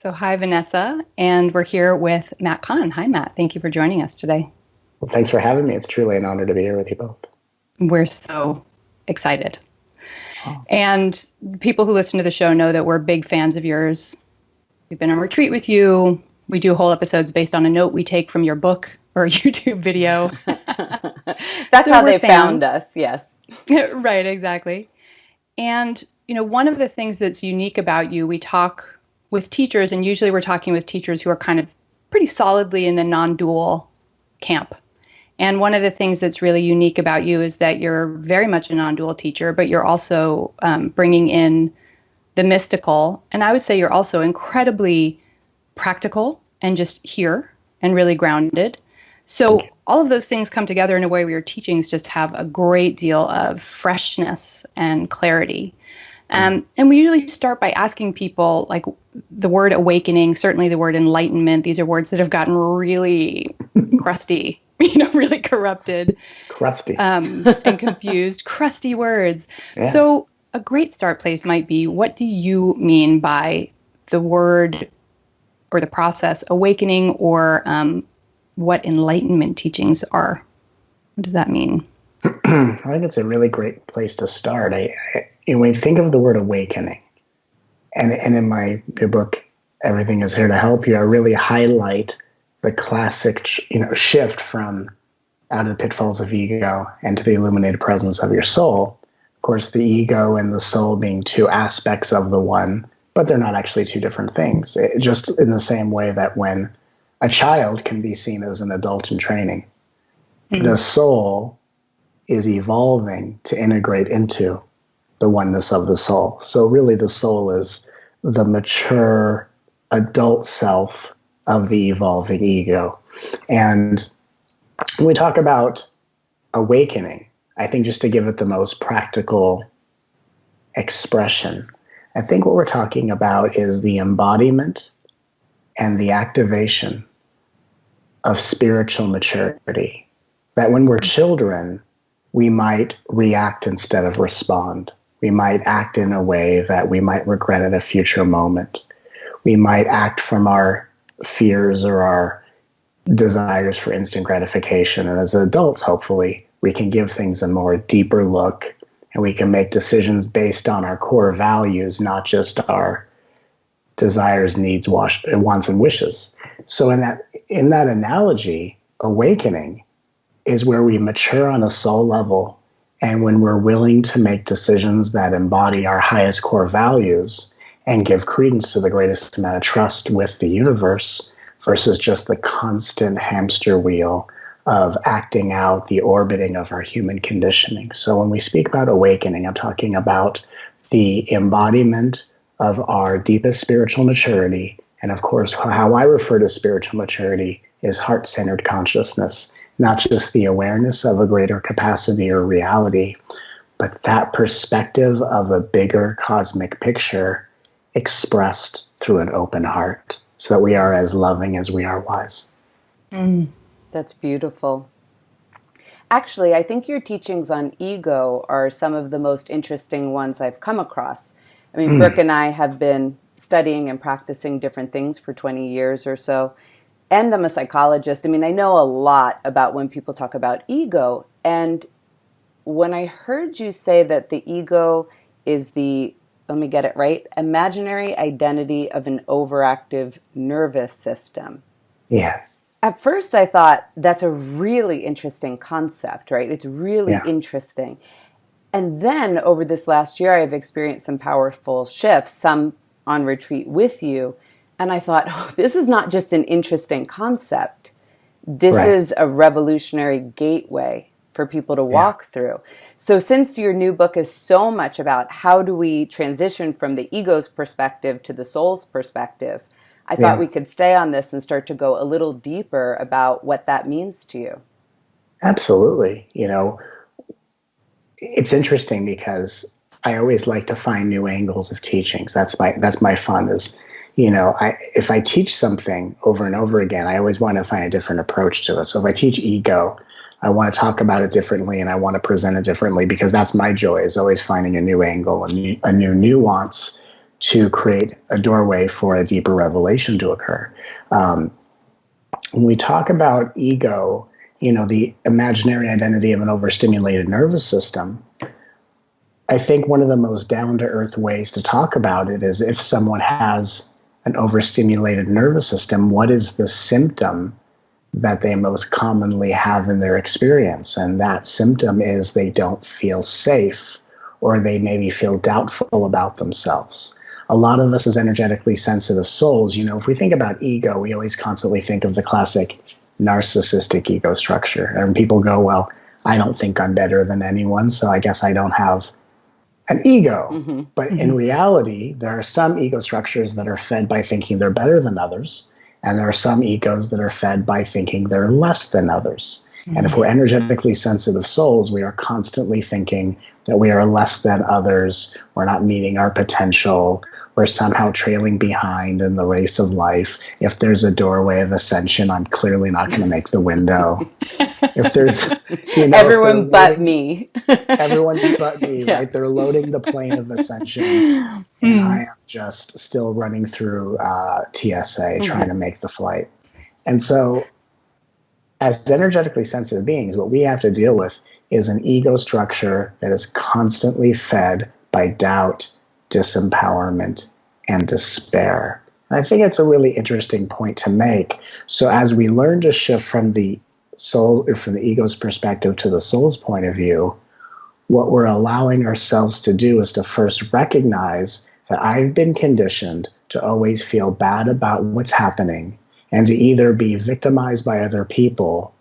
So, hi, Vanessa, and we're here with Matt Kahn. Hi, Matt. Thank you for joining us today. Well, thanks for having me. It's truly an honor to be here with you both. We're so excited. Oh. And people who listen to the show know that we're big fans of yours. We've been on retreat with you. We do whole episodes based on a note we take from your book or YouTube video. That's how they found us, yes. Right, exactly. And, one of the things that's unique about you, we talk with teachers, and usually we're talking with teachers who are kind of pretty solidly in the non-dual camp. And one of the things that's really unique about you is that you're very much a non-dual teacher, but you're also bringing in the mystical. And I would say you're also incredibly practical and just here and really grounded. So all of those things come together in a way where your teachings just have a great deal of freshness and clarity. And we usually start by asking people, like, the word awakening, certainly the word enlightenment. These are words that have gotten really crusty, really corrupted. Crusty. And confused. Crusty words. Yeah. So a great start place might be, what do you mean by the word or the process awakening, or what enlightenment teachings are? What does that mean? I think it's a really great place to start. When you think of the word awakening, and in my book, Everything is Here to Help You, I really highlight the classic shift from out of the pitfalls of ego and to the illuminated presence of your soul. Of course, the ego and the soul being two aspects of the one, but they're not actually two different things. Just in the same way that when a child can be seen as an adult in training, the soul is evolving to integrate into the oneness of the soul. So really the soul is the mature adult self of the evolving ego. And when we talk about awakening, I think just to give it the most practical expression, I think what we're talking about is the embodiment and the activation of spiritual maturity. That when we're children, we might react instead of respond. We might act in a way that we might regret at a future moment. We might act from our fears or our desires for instant gratification. And as adults, hopefully, we can give things a more deeper look, and we can make decisions based on our core values, not just our desires, needs, wants, and wishes. So in that analogy, awakening is where we mature on a soul level, and when we're willing to make decisions that embody our highest core values and give credence to the greatest amount of trust with the universe versus just the constant hamster wheel of acting out the orbiting of our human conditioning. So when we speak about awakening, I'm talking about the embodiment of our deepest spiritual maturity. And of course, how I refer to spiritual maturity is heart-centered consciousness, not just the awareness of a greater capacity or reality, but that perspective of a bigger cosmic picture expressed through an open heart, so that we are as loving as we are wise. That's beautiful. Actually, I think your teachings on ego are some of the most interesting ones I've come across. I mean, Brooke and I have been studying and practicing different things for 20 years or so. And I'm a psychologist. I mean, I know a lot about when people talk about ego. And when I heard you say that the ego is the, let me get it right, imaginary identity of an overactive nervous system. Yes. At first, I thought that's a really interesting concept, right? It's really interesting. And then over this last year, I've experienced some powerful shifts, some on retreat with you. And I thought, this is not just an interesting concept. This is a revolutionary gateway for people to walk through. So since your new book is so much about how do we transition from the ego's perspective to the soul's perspective, I thought we could stay on this and start to go a little deeper about what that means to you. Absolutely. It's interesting because I always like to find new angles of teachings. That's my fun is, if I teach something over and over again, I always want to find a different approach to it. So if I teach ego, I want to talk about it differently and I want to present it differently, because that's my joy, is always finding a new angle, a new nuance to create a doorway for a deeper revelation to occur. When we talk about ego, the imaginary identity of an overstimulated nervous system, I think one of the most down-to-earth ways to talk about it is if someone has an overstimulated nervous system, what is the symptom that they most commonly have in their experience? And that symptom is they don't feel safe, or they maybe feel doubtful about themselves. A lot of us as energetically sensitive souls, if we think about ego, we always constantly think of the classic narcissistic ego structure. And people go, well, I don't think I'm better than anyone, so I guess I don't have an ego. Mm-hmm. But in reality, there are some ego structures that are fed by thinking they're better than others, and there are some egos that are fed by thinking they're less than others. Mm-hmm. And if we're energetically sensitive souls, we are constantly thinking that we are less than others, we're not meeting our potential, we're somehow trailing behind in the race of life. If there's a doorway of ascension, I'm clearly not going to make the window. If there's, everyone but me. Everyone but me, right? They're loading the plane of ascension, and I am just still running through TSA trying to make the flight. And so, as energetically sensitive beings, what we have to deal with is an ego structure that is constantly fed by doubt, disempowerment, and despair. And I think it's a really interesting point to make. So as we learn to shift from the soul, or from the ego's perspective to the soul's point of view, what we're allowing ourselves to do is to first recognize that I've been conditioned to always feel bad about what's happening, and to either be victimized by other people,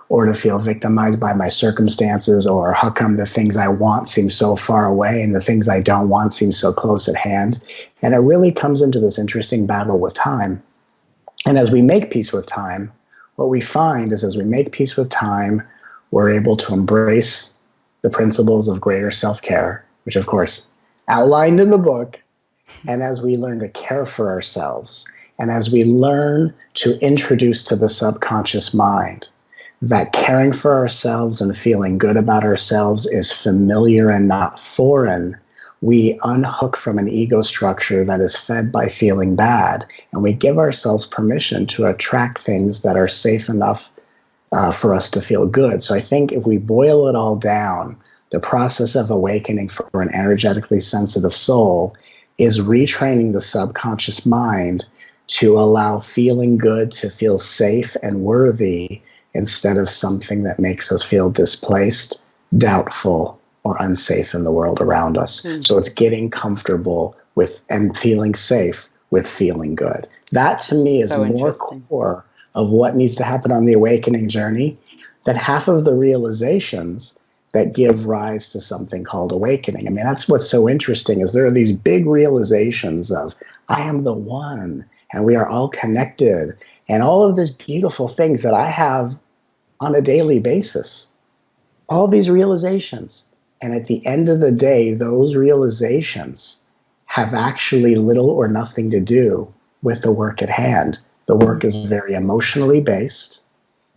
or to feel victimized by my circumstances, or how come the things I want seem so far away and the things I don't want seem so close at hand. And it really comes into this interesting battle with time. And as we make peace with time, what we find is as we make peace with time, we're able to embrace the principles of greater self-care, which of course outlined in the book. And as we learn to care for ourselves, and as we learn to introduce to the subconscious mind that caring for ourselves and feeling good about ourselves is familiar and not foreign, we unhook from an ego structure that is fed by feeling bad, and we give ourselves permission to attract things that are safe enough for us to feel good. So I think if we boil it all down, the process of awakening for an energetically sensitive soul is retraining the subconscious mind to allow feeling good to feel safe and worthy, instead of something that makes us feel displaced, doubtful, or unsafe in the world around us. Mm. So it's getting comfortable with and feeling safe with feeling good. That to me is more core of what needs to happen on the awakening journey than half of the realizations that give rise to something called awakening. I mean, that's what's so interesting, is there are these big realizations of I am the one, and we are all connected, and all of these beautiful things that I have on a daily basis, all these realizations. And at the end of the day, those realizations have actually little or nothing to do with the work at hand. The work is very emotionally based,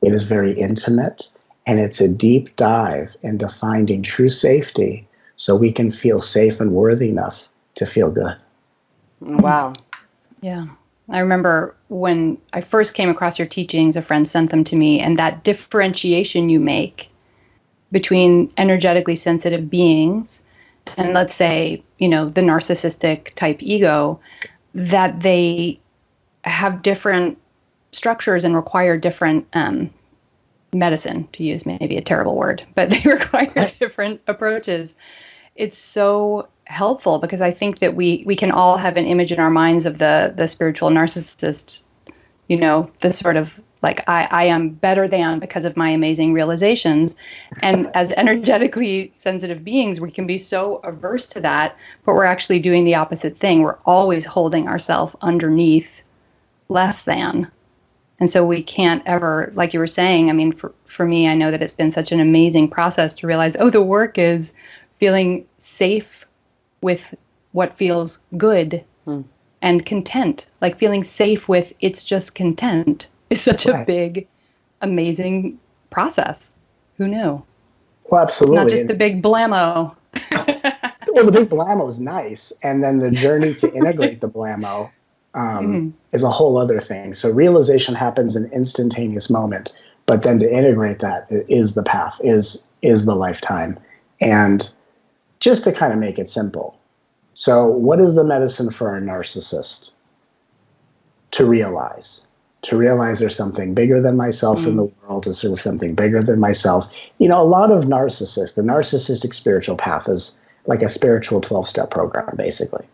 it is very intimate, and it's a deep dive into finding true safety so we can feel safe and worthy enough to feel good. Wow. Yeah. I remember when I first came across your teachings, a friend sent them to me, and that differentiation you make between energetically sensitive beings and, let's say, the narcissistic type ego, that they have different structures and require different medicine, to use maybe a terrible word, but they require different approaches. It's so helpful because I think that we can all have an image in our minds of the spiritual narcissist, the sort of like, I am better than because of my amazing realizations. And as energetically sensitive beings, we can be so averse to that, but we're actually doing the opposite thing. We're always holding ourselves underneath less than. And so we can't ever, like you were saying, I mean, for me, I know that it's been such an amazing process to realize, the work is feeling safe with what feels good and content, like feeling safe with it's just content is such a big, amazing process. Who knew? Well, absolutely. Not just the big blammo. Well, the big blammo is nice, and then the journey to integrate the blammo is a whole other thing. So realization happens in an instantaneous moment, but then to integrate that is the path, is the lifetime. And just to kind of make it simple, so what is the medicine for a narcissist? To realize there's something bigger than myself in the world, is there something bigger than myself? You know, a lot of narcissists, the narcissistic spiritual path is like a spiritual 12-step program, basically.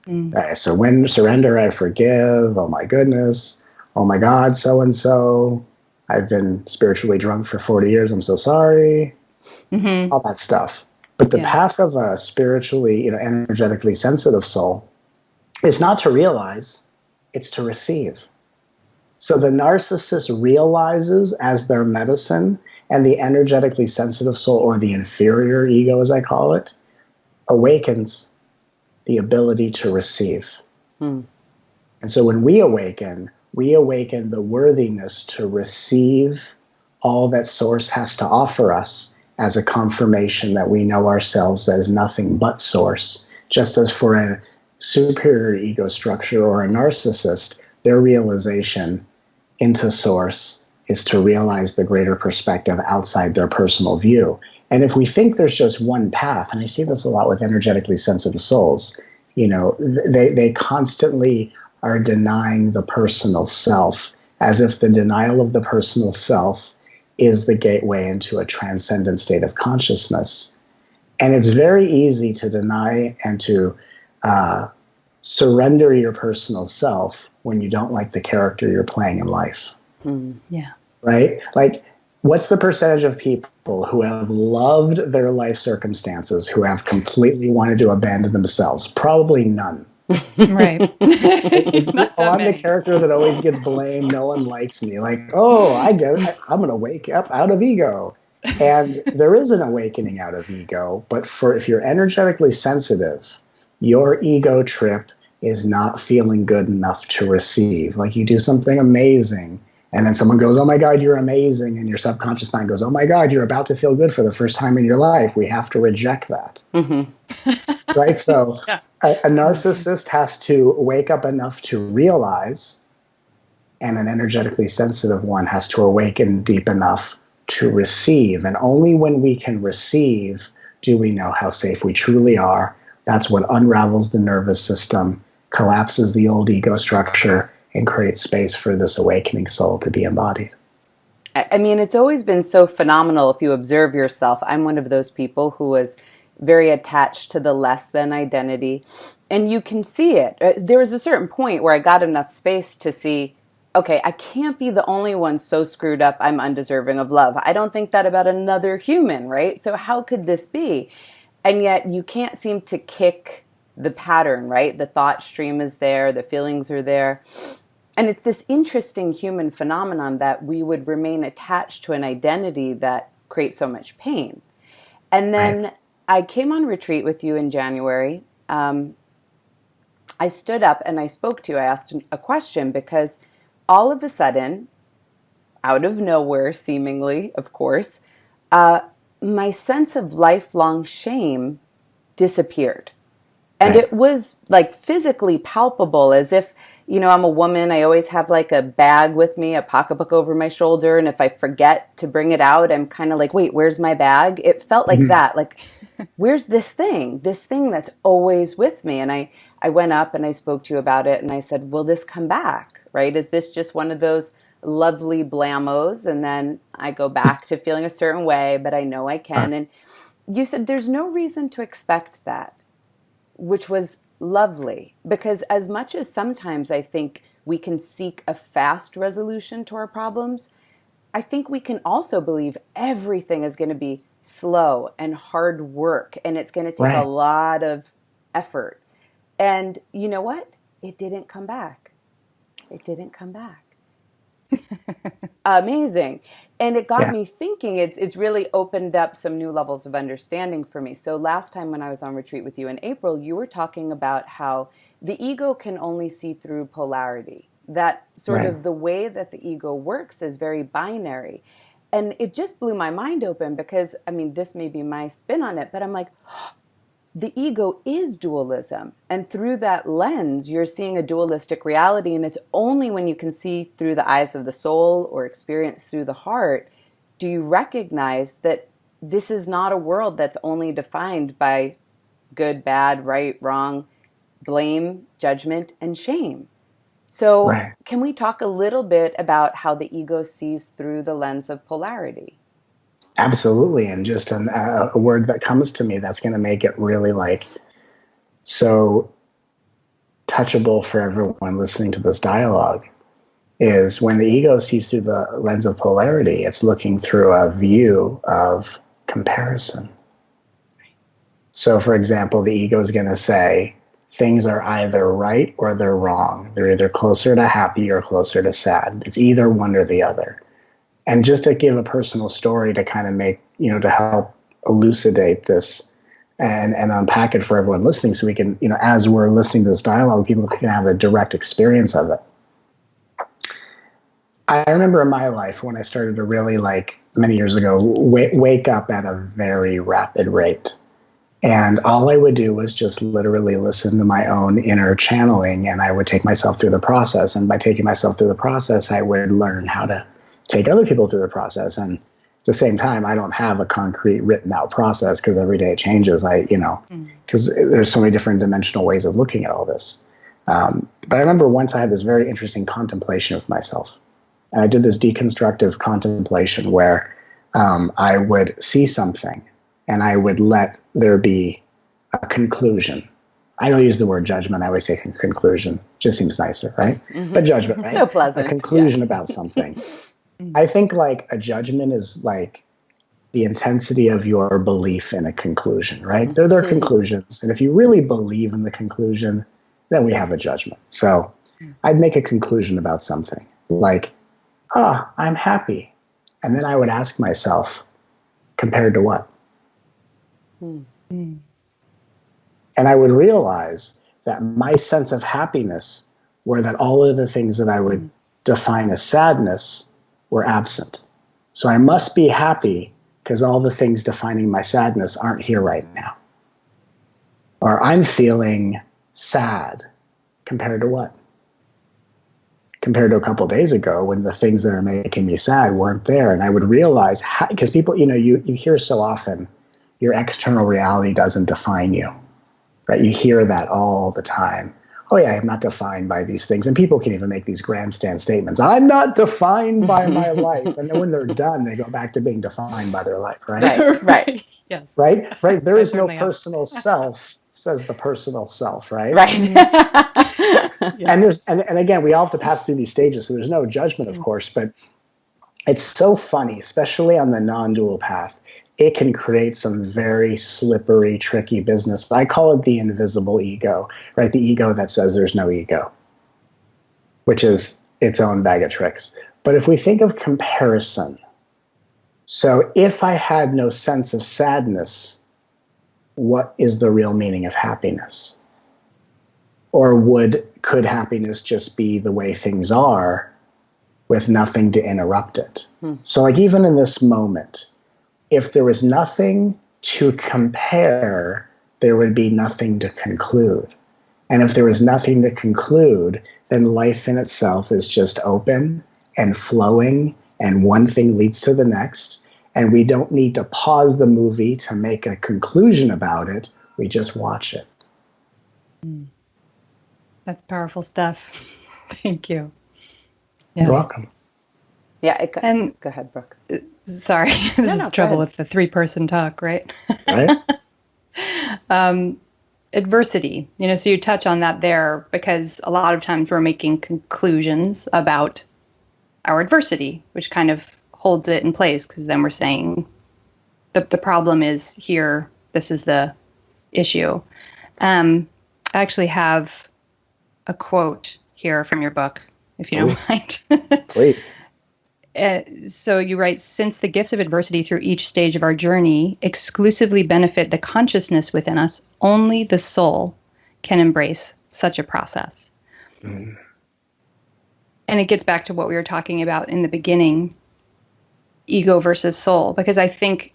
Right, so when surrender, I forgive, oh my goodness, oh my God, so-and-so, I've been spiritually drunk for 40 years, I'm so sorry, all that stuff. But the path of a spiritually, you know, energetically sensitive soul is not to realize, it's to receive. So the narcissist realizes as their medicine, and the energetically sensitive soul, or the inferior ego as I call it, awakens the ability to receive. And so when we awaken the worthiness to receive all that Source has to offer us as a confirmation that we know ourselves as nothing but Source. Just as for a superior ego structure or a narcissist, their realization into Source is to realize the greater perspective outside their personal view. And if we think there's just one path, and I see this a lot with energetically sensitive souls, you know, they constantly are denying the personal self, as if the denial of the personal self is the gateway into a transcendent state of consciousness. And it's very easy to deny and to surrender your personal self when you don't like the character you're playing in life. Yeah. Right? Like, what's the percentage of people who have loved their life circumstances, who have completely wanted to abandon themselves? Probably none. Right. I'm the character that always gets blamed. No one likes me. Like, oh, I'm going to wake up out of ego. And there is an awakening out of ego. But if you're energetically sensitive, your ego trip is not feeling good enough to receive. Like, you do something amazing, and then someone goes, oh my God, you're amazing. And your subconscious mind goes, oh my God, you're about to feel good for the first time in your life. We have to reject that. Right? So a narcissist has to wake up enough to realize, and an energetically sensitive one has to awaken deep enough to receive. And only when we can receive do we know how safe we truly are. That's what unravels the nervous system, collapses the old ego structure, and create space for this awakening soul to be embodied. I mean, it's always been so phenomenal if you observe yourself. I'm one of those people who was very attached to the less than identity, and you can see it. There was a certain point where I got enough space to see, okay, I can't be the only one so screwed up I'm undeserving of love. I don't think that about another human, right? So how could this be? And yet you can't seem to kick the pattern, right? The thought stream is there, the feelings are there. And it's this interesting human phenomenon that we would remain attached to an identity that creates so much pain. And then I came on retreat with you in January. I stood up and I spoke to you. I asked a question because all of a sudden, out of nowhere, seemingly, of course, my sense of lifelong shame disappeared. And it was like physically palpable, as if, you know, I'm a woman. I always have like a bag with me, a pocketbook over my shoulder. And if I forget to bring it out, I'm kind of like, wait, where's my bag? It felt like that. Like, where's this thing that's always with me? And I went up and I spoke to you about it. And I said, will this come back? Right? Is this just one of those lovely blamos? And then I go back to feeling a certain way, but I know I can. And you said, there's no reason to expect that, which was lovely, because as much as sometimes I think we can seek a fast resolution to our problems, I think we can also believe everything is going to be slow and hard work, and it's going to take a lot of effort. And you know what? It didn't come back. It didn't come back. Amazing. And it got me thinking. It's really opened up some new levels of understanding for me. So last time when I was on retreat with you in April, you were talking about how the ego can only see through polarity. That sort of the way that the ego works is very binary. And it just blew my mind open because, I mean, this may be my spin on it, but I'm like, the ego is dualism. And through that lens, you're seeing a dualistic reality. And it's only when you can see through the eyes of the soul or experience through the heart, do you recognize that this is not a world that's only defined by good, bad, right, wrong, blame, judgment, and shame. So Right. Can we talk a little bit about how the ego sees through the lens of polarity? Absolutely. And just a word that comes to me that's going to make it really like so touchable for everyone listening to this dialogue is when the ego sees through the lens of polarity, it's looking through a view of comparison. So, for example, the ego is going to say things are either right or they're wrong. They're either closer to happy or closer to sad. It's either one or the other. And just to give a personal story to kind of make, to help elucidate this and unpack it for everyone listening so we can, as we're listening to this dialogue, people can have a direct experience of it. I remember in my life when I started to really, many years ago, wake up at a very rapid rate. And all I would do was just literally listen to my own inner channeling, and I would take myself through the process. And by taking myself through the process, I would learn how to take other people through the process. And at the same time, I don't have a concrete written out process because every day it changes. Because there's so many different dimensional ways of looking at all this. But I remember once I had this very interesting contemplation of myself. And I did this deconstructive contemplation where I would see something and I would let there be a conclusion. I don't use the word judgment. I always say conclusion. Just seems nicer, right? Mm-hmm. But judgment, right? So pleasant. A conclusion about something. I think a judgment is like the intensity of your belief in a conclusion, right? They're conclusions. And if you really believe in the conclusion, then we have a judgment. So I'd make a conclusion about something like, I'm happy. And then I would ask myself, compared to what? And I would realize that my sense of happiness were that all of the things that I would define as sadness were absent. So I must be happy because all the things defining my sadness aren't here right now. Or I'm feeling sad compared to what? Compared to a couple of days ago when the things that are making me sad weren't there. And I would realize, because people, you hear so often, your external reality doesn't define you, right? You hear that all the time. Oh yeah, I'm not defined by these things. And people can even make these grandstand statements. I'm not defined by my life. And then when they're done, they go back to being defined by their life, right? Right. Yes. Right? There is no personal self, says the personal self, right? Right. Yes. And again, we all have to pass through these stages. So there's no judgment, of course, but it's so funny, especially on the non-dual path. It can create some very slippery, tricky business. I call it the invisible ego, right? The ego that says there's no ego, which is its own bag of tricks. But if we think of comparison, so if I had no sense of sadness, what is the real meaning of happiness? Or could happiness just be the way things are with nothing to interrupt it? So even in this moment, if there was nothing to compare, there would be nothing to conclude. And if there was nothing to conclude, then life in itself is just open and flowing, and one thing leads to the next. And we don't need to pause the movie to make a conclusion about it. We just watch it. That's powerful stuff. Thank you. Yeah. You're welcome. Yeah. Go ahead, Brooke. Sorry, this is trouble with the 3-person talk, right? Right. Adversity, so you touch on that there because a lot of times we're making conclusions about our adversity, which kind of holds it in place because then we're saying the problem is here, this is the issue. I actually have a quote here from your book, if you don't mind. Please. So you write, since the gifts of adversity through each stage of our journey exclusively benefit the consciousness within us, only the soul can embrace such a process. And it gets back to what we were talking about in the beginning, ego versus soul, because I think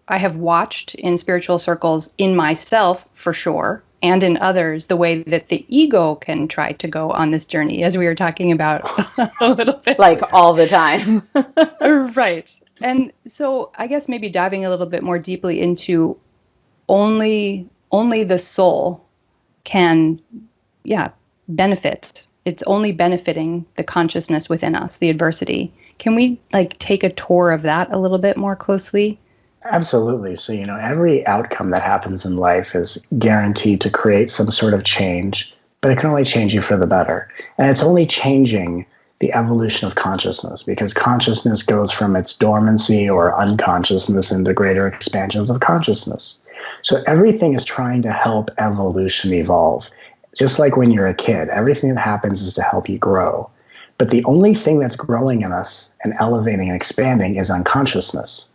I have watched in spiritual circles, in myself for sure, and in others, the way that the ego can try to go on this journey, as we were talking about a little bit. Like all the time. Right. And so I guess maybe diving a little bit more deeply into only the soul can, benefit. It's only benefiting the consciousness within us, the adversity. Can we like take a tour of that a little bit more closely? Absolutely. So, every outcome that happens in life is guaranteed to create some sort of change, but it can only change you for the better. And it's only changing the evolution of consciousness, because consciousness goes from its dormancy or unconsciousness into greater expansions of consciousness. So everything is trying to help evolution evolve. Just like when you're a kid, everything that happens is to help you grow. But the only thing that's growing in us and elevating and expanding is unconsciousness.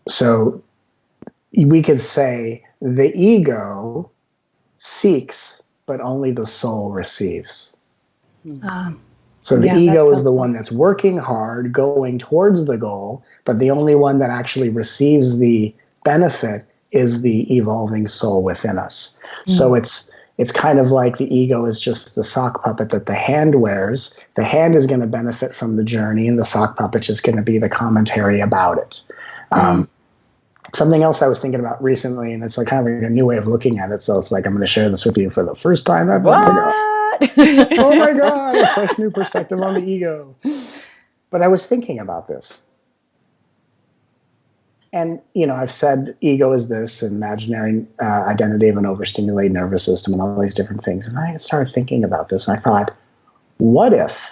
So we could say the ego seeks, but only the soul receives. So the ego is the one that's working hard, going towards the goal, but the only one that actually receives the benefit is the evolving soul within us. So it's kind of like the ego is just the sock puppet that the hand wears. The hand is going to benefit from the journey, and the sock puppet is going to be the commentary about it. Something else I was thinking about recently, and it's like kind of like a new way of looking at it. So it's like, I'm going to share this with you for the first time ever. Oh my God, a fresh new perspective on the ego. But I was thinking about this. And, I've said ego is this imaginary identity of an overstimulated nervous system and all these different things. And I started thinking about this, and I thought, what if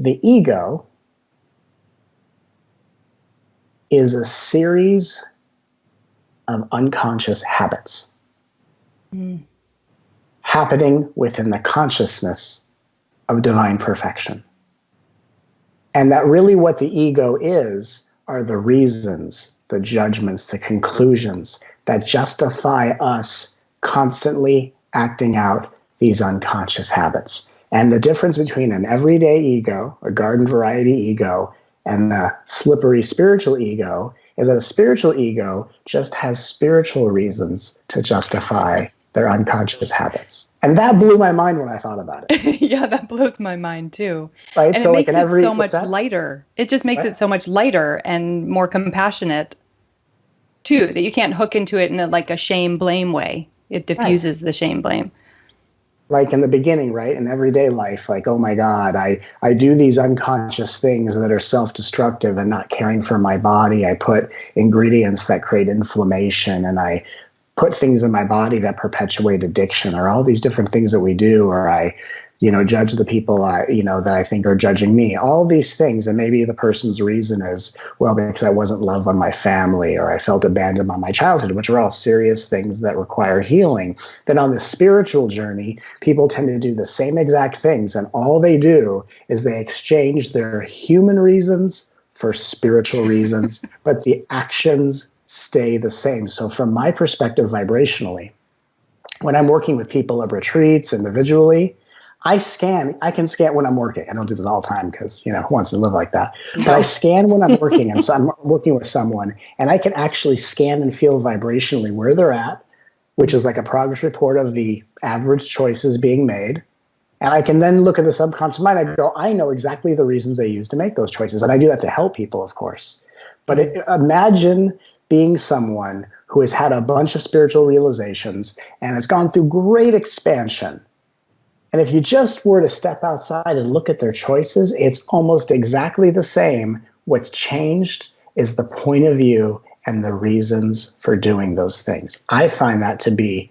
the ego is a series of unconscious habits happening within the consciousness of divine perfection? And that really what the ego is are the reasons, the judgments, the conclusions that justify us constantly acting out these unconscious habits. And the difference between an everyday ego, a garden variety ego, and the slippery spiritual ego is that a spiritual ego just has spiritual reasons to justify their unconscious habits. And that blew my mind when I thought about it. Yeah, that blows my mind too. Right? And so it makes like it so much lighter. It just makes it so much lighter and more compassionate too, that you can't hook into it in like a shame blame way. It diffuses the shame blame. Like in the beginning, right? In everyday life, like, oh my God, I do these unconscious things that are self-destructive and not caring for my body. I put ingredients that create inflammation, and I put things in my body that perpetuate addiction, or all these different things that we do, or I, judge the people that I think are judging me, all these things. And maybe the person's reason is, well, because I wasn't loved by my family, or I felt abandoned by my childhood, which are all serious things that require healing. Then on the spiritual journey, people tend to do the same exact things. And all they do is they exchange their human reasons for spiritual reasons, but the actions stay the same. So from my perspective, vibrationally, when I'm working with people at retreats individually, I can scan when I'm working. I don't do this all the time because, who wants to live like that? But I scan when I'm working, and so I'm working with someone, and I can actually scan and feel vibrationally where they're at, which is like a progress report of the average choices being made. And I can then look at the subconscious mind. I go, I know exactly the reasons they used to make those choices. And I do that to help people, of course. But imagine being someone who has had a bunch of spiritual realizations and has gone through great expansion. And if you just were to step outside and look at their choices, it's almost exactly the same. What's changed is the point of view and the reasons for doing those things. I find that to be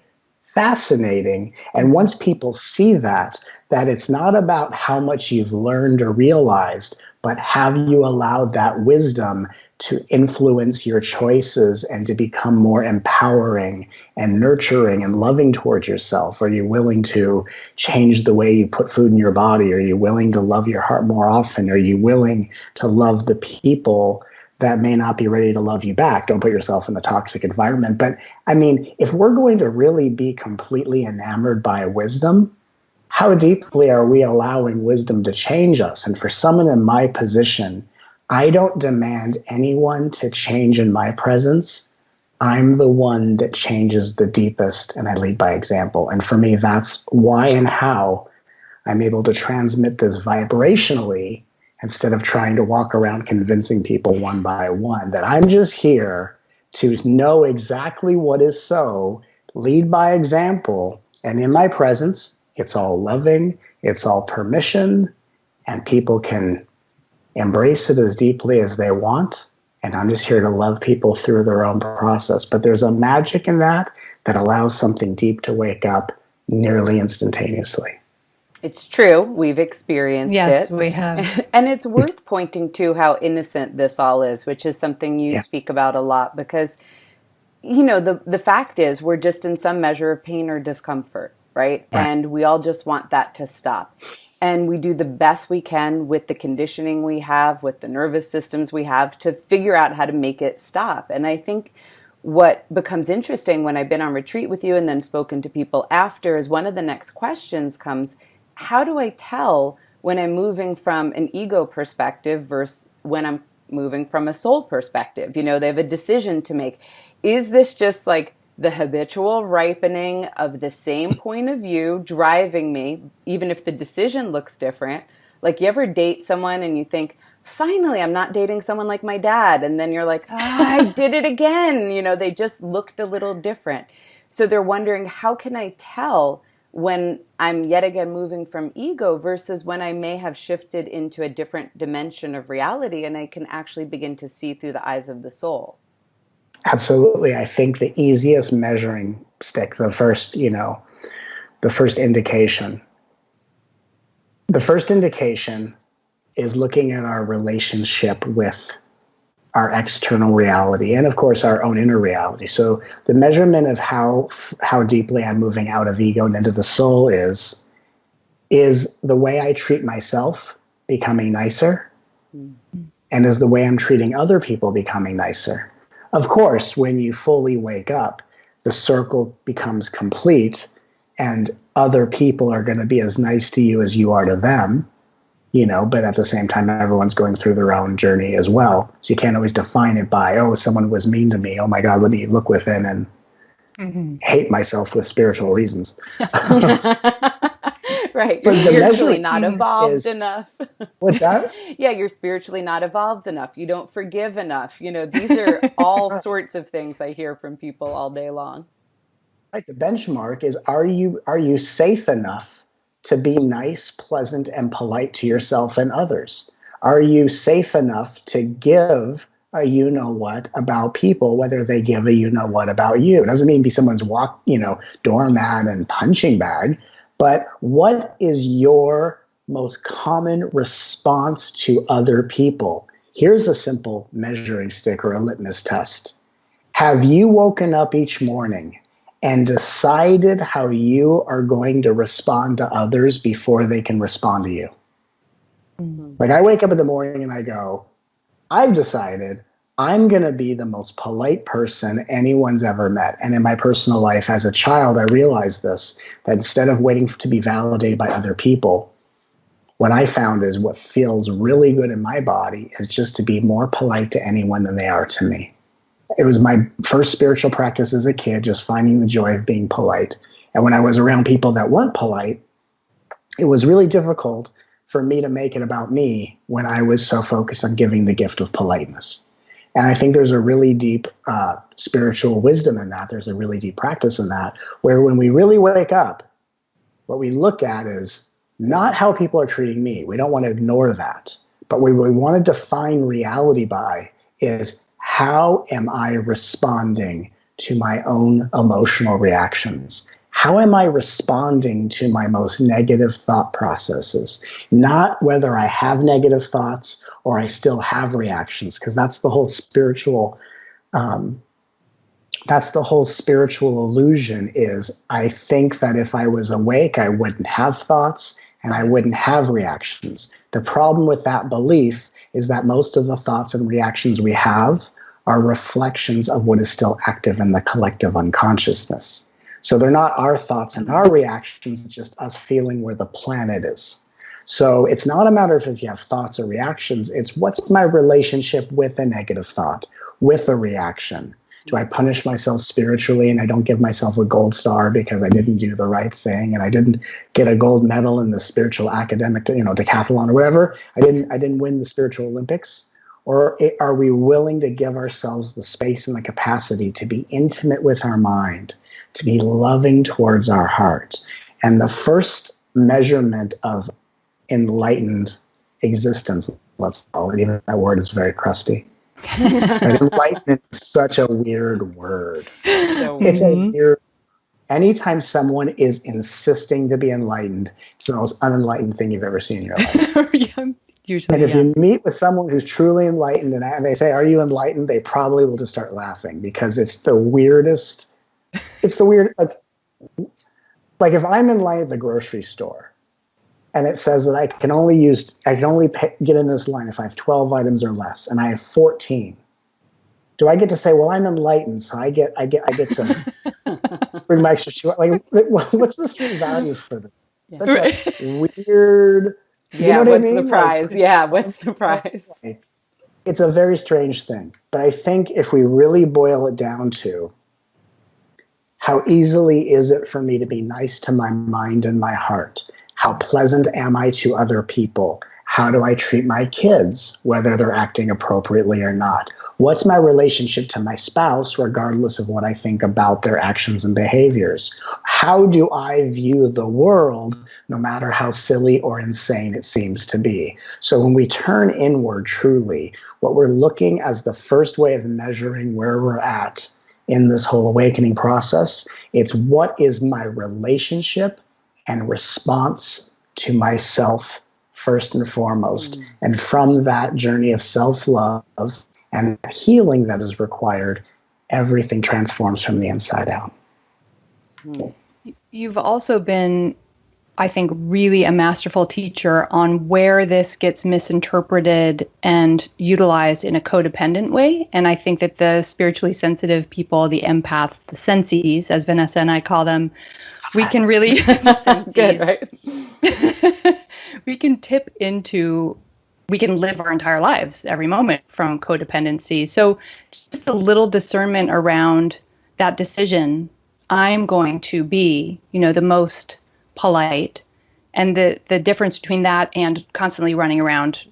fascinating. And once people see that it's not about how much you've learned or realized, but have you allowed that wisdom to influence your choices and to become more empowering and nurturing and loving towards yourself? Are you willing to change the way you put food in your body? Are you willing to love your heart more often? Are you willing to love the people that may not be ready to love you back? Don't put yourself in a toxic environment. But I mean, if we're going to really be completely enamored by wisdom, how deeply are we allowing wisdom to change us? And for someone in my position, I don't demand anyone to change in my presence. I'm the one that changes the deepest, and I lead by example. And for me, that's why and how I'm able to transmit this vibrationally instead of trying to walk around convincing people one by one that I'm just here to know exactly what is so, lead by example, and in my presence, it's all loving, it's all permission, and people can embrace it as deeply as they want. And I'm just here to love people through their own process. But there's a magic in that that allows something deep to wake up nearly instantaneously. It's true. We've experienced it. Yes, we have. And it's worth pointing to how innocent this all is, which is something you speak about a lot, because, you know, the fact is we're just in some measure of pain or discomfort, right? And we all just want that to stop. And we do the best we can with the conditioning we have, with the nervous systems we have, to figure out how to make it stop. And I think what becomes interesting when I've been on retreat with you and then spoken to people after is one of the next questions comes, how do I tell when I'm moving from an ego perspective versus when I'm moving from a soul perspective? You know, they have a decision to make. Is this just like the habitual ripening of the same point of view driving me, even if the decision looks different? Like, you ever date someone and you think, finally, I'm not dating someone like my dad. And then you're like, I did it again. You know, they just looked a little different. So they're wondering, how can I tell when I'm yet again moving from ego versus when I may have shifted into a different dimension of reality and I can actually begin to see through the eyes of the soul? Absolutely. I think the easiest measuring stick, the first indication is looking at our relationship with our external reality and, of course, our own inner reality. So the measurement of how deeply I'm moving out of ego and into the soul is the way I treat myself becoming nicer, and is the way I'm treating other people becoming nicer. Of course, when you fully wake up, the circle becomes complete, and other people are going to be as nice to you as you are to them. You know, but at the same time, everyone's going through their own journey as well. So you can't always define it by, oh, someone was mean to me. Oh my God, let me look within and hate myself with spiritual reasons. Right. You're spiritually not evolved enough. What's that? Yeah, you're spiritually not evolved enough. You don't forgive enough. You know, these are all sorts of things I hear from people all day long. Right. The benchmark is, are you safe enough to be nice, pleasant, and polite to yourself and others? Are you safe enough to give a you-know-what about people, whether they give a you-know-what about you? It doesn't mean be someone's doormat and punching bag, but what is your most common response to other people? Here's a simple measuring stick or a litmus test. Have you woken up each morning and decided how you are going to respond to others before they can respond to you? Mm-hmm. Like, I wake up in the morning and I go, I've decided I'm going to be the most polite person anyone's ever met. And in my personal life as a child, I realized this, that instead of waiting to be validated by other people, what I found is what feels really good in my body is just to be more polite to anyone than they are to me. It was my first spiritual practice as a kid, just finding the joy of being polite. And when I was around people that weren't polite, it was really difficult for me to make it about me when I was so focused on giving the gift of politeness. And I think there's a really deep spiritual wisdom in that. There's a really deep practice in that, where when we really wake up, what we look at is not how people are treating me. We don't want to ignore that. But what we want to define reality by is, how am I responding to my own emotional reactions? How am I responding to my most negative thought processes? Not whether I have negative thoughts or I still have reactions, because that's the whole spiritual illusion. Is I think that if I was awake, I wouldn't have thoughts and I wouldn't have reactions. The problem with that belief is that most of the thoughts and reactions we have are reflections of what is still active in the collective unconsciousness. So they're not our thoughts and our reactions, it's just us feeling where the planet is. So it's not a matter of if you have thoughts or reactions. It's what's my relationship with a negative thought, with a reaction. Do I punish myself spiritually and I don't give myself a gold star because I didn't do the right thing and I didn't get a gold medal in the spiritual academic, decathlon or whatever? I didn't win the spiritual Olympics. Or are we willing to give ourselves the space and the capacity to be intimate with our mind, to be loving towards our heart? And the first measurement of enlightened existence, let's call it, even that word is very crusty. Enlightenment is such a weird word. It's a weird. Anytime someone is insisting to be enlightened, it's the most unenlightened thing you've ever seen in your life. Usually, and if you meet with someone who's truly enlightened and they say, "Are you enlightened?" they probably will just start laughing because it's the weirdest. It's the weird. Like if I'm enlightened at the grocery store, and it says that I can only get in this line if I have 12 items or less, and I have 14. Do I get to say, "Well, I'm enlightened, so I get to bring my extra two"? Like, what's the street value for this? Such a weird. You know what I mean? What's the prize? What's the prize? It's a very strange thing. But I think if we really boil it down to how easily is it for me to be nice to my mind and my heart? How pleasant am I to other people? How do I treat my kids, whether they're acting appropriately or not? What's my relationship to my spouse, regardless of what I think about their actions and behaviors? How do I view the world, no matter how silly or insane it seems to be? So when we turn inward truly, what we're looking as the first way of measuring where we're at in this whole awakening process, it's what is my relationship and response to myself first and foremost. And from that journey of self-love and healing that is required, everything transforms from the inside out. You've also been, I think, really a masterful teacher on where this gets misinterpreted and utilized in a codependent way. And I think that the spiritually sensitive people, the empaths, the sensies, as Vanessa and I call them, we can really good, right? We can we can live our entire lives every moment from codependency. So just a little discernment around that decision. I'm going to be, the most polite, and the difference between that and constantly running around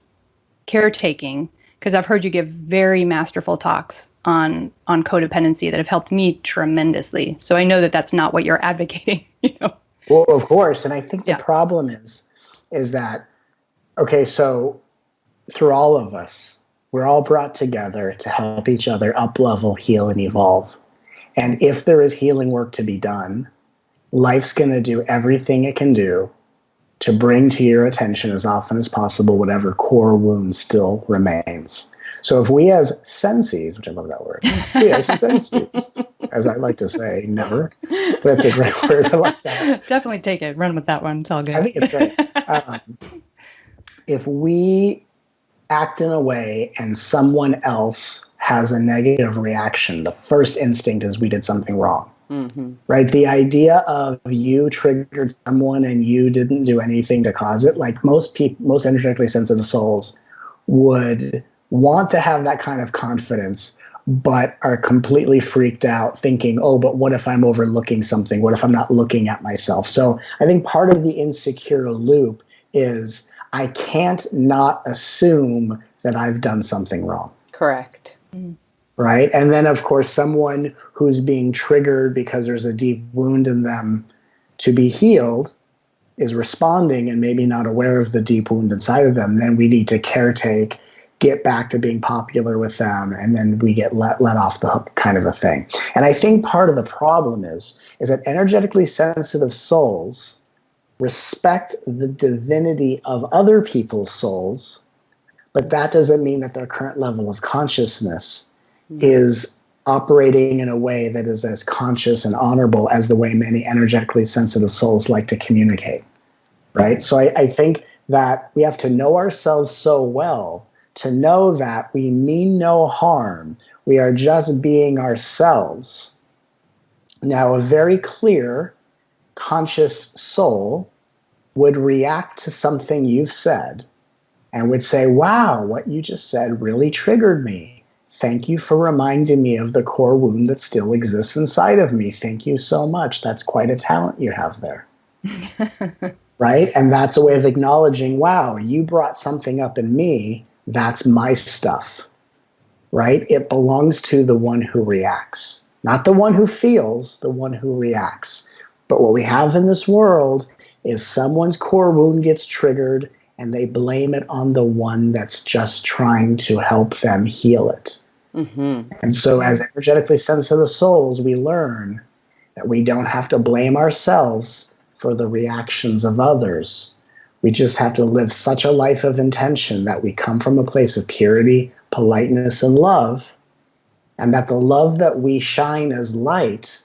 caretaking, because I've heard you give very masterful talks on codependency that have helped me tremendously. So I know that that's not what you're advocating. Well, of course. And I think the problem is that, okay, so through all of us, we're all brought together to help each other up-level, heal, and evolve. And if there is healing work to be done, life's going to do everything it can do to bring to your attention as often as possible whatever core wound still remains. So if we as sensies, which I love that word, we as sensies, as I like to say, never, but it's a great word. I like that. Definitely take it. Run with that one. It's all good. I think it's great. If we act in a way and someone else has a negative reaction, the first instinct is we did something wrong. Right? The idea of you triggered someone and you didn't do anything to cause it, like most energetically sensitive souls would want to have that kind of confidence, but are completely freaked out thinking, oh, but what if I'm overlooking something? What if I'm not looking at myself? So I think part of the insecure loop is I can't not assume that I've done something wrong. Correct. Right? And then, of course, someone who's being triggered because there's a deep wound in them to be healed is responding and maybe not aware of the deep wound inside of them. Then we need to caretake, get back to being popular with them, and then we get let off the hook kind of a thing. And I think part of the problem is that energetically sensitive souls respect the divinity of other people's souls, but that doesn't mean that their current level of consciousness is operating in a way that is as conscious and honorable as the way many energetically sensitive souls like to communicate, right? So I think that we have to know ourselves so well to know that we mean no harm. We are just being ourselves. Now, a very clear, conscious soul would react to something you've said and would say, wow, what you just said really triggered me. Thank you for reminding me of the core wound that still exists inside of me. Thank you so much. That's quite a talent you have there. Right? And that's a way of acknowledging, wow, you brought something up in me. That's my stuff. Right? It belongs to the one who reacts, not the one who feels, the one who reacts. But what we have in this world is someone's core wound gets triggered and they blame it on the one that's just trying to help them heal it. Mm-hmm. And so as energetically sensitive souls, we learn that we don't have to blame ourselves for the reactions of others. We just have to live such a life of intention that we come from a place of purity, politeness, and love, and that the love that we shine as light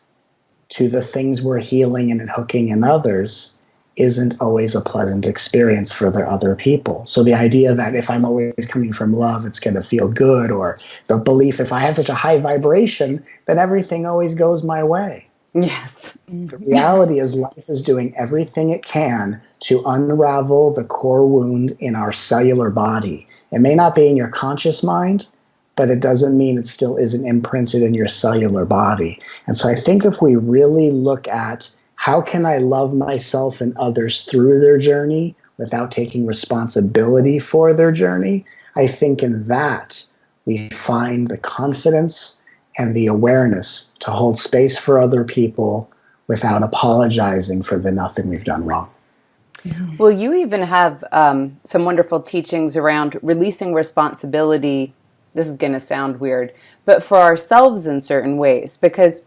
to the things we're healing and hooking in others isn't always a pleasant experience for the other people. So the idea that if I'm always coming from love, it's going to feel good, or the belief if I have such a high vibration, then everything always goes my way. Yes. The reality is life is doing everything it can to unravel the core wound in our cellular body. It may not be in your conscious mind, but it doesn't mean it still isn't imprinted in your cellular body. And so I think if we really look at how can I love myself and others through their journey without taking responsibility for their journey, I think in that we find the confidence and the awareness to hold space for other people without apologizing for the nothing we've done wrong. Well, you even have some wonderful teachings around releasing responsibility. This is going to sound weird, but for ourselves in certain ways, because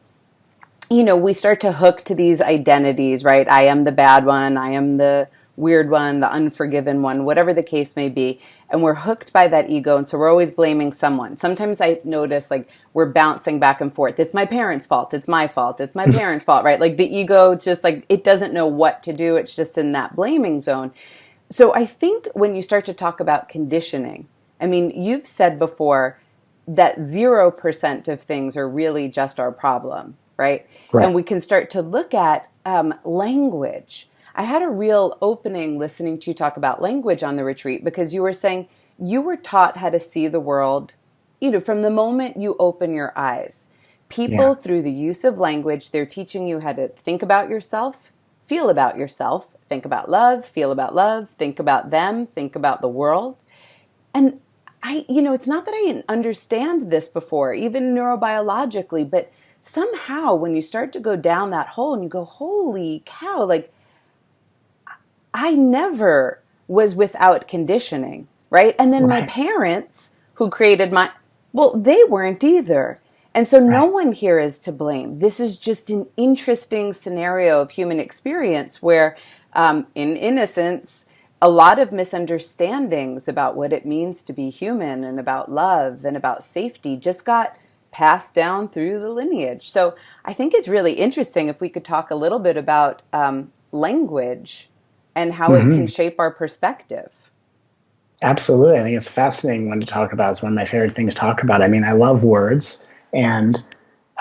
we start to hook to these identities, right? I am the bad one. I am the weird one, the unforgiven one, whatever the case may be. And we're hooked by that ego. And so we're always blaming someone. Sometimes I notice we're bouncing back and forth. It's my parents' fault. It's my fault. It's my parents' fault, right? The ego just it doesn't know what to do. It's just in that blaming zone. So I think when you start to talk about conditioning, you've said before that 0% of things are really just our problem. Right? And we can start to look at language. I had a real opening listening to you talk about language on the retreat, because you were saying you were taught how to see the world, from the moment you open your eyes. People, through the use of language, they're teaching you how to think about yourself, feel about yourself, think about love, feel about love, think about them, think about the world. And it's not that I didn't understand this before, even neurobiologically, but somehow when you start to go down that hole and you go, holy cow, I never was without conditioning, right? And then my parents who created they weren't either. And so no one here is to blame. This is just an interesting scenario of human experience where in innocence, a lot of misunderstandings about what it means to be human and about love and about safety just got passed down through the lineage. So I think it's really interesting if we could talk a little bit about language and how it can shape our perspective. Absolutely. I think it's a fascinating one to talk about. It's one of my favorite things to talk about. I love words, and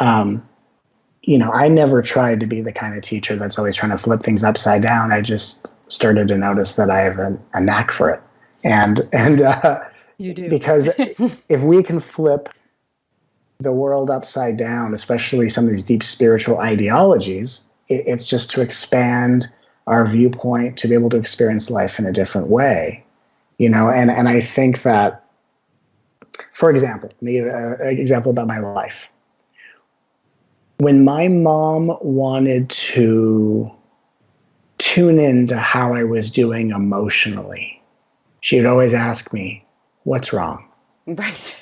I never tried to be the kind of teacher that's always trying to flip things upside down. I just started to notice that I have a knack for it. And you do. Because if we can flip the world upside down, especially some of these deep spiritual ideologies, it's just to expand our viewpoint, to be able to experience life in a different way, and I think that, for example, an example about my life. When my mom wanted to tune into how I was doing emotionally, she would always ask me, "What's wrong?" Right.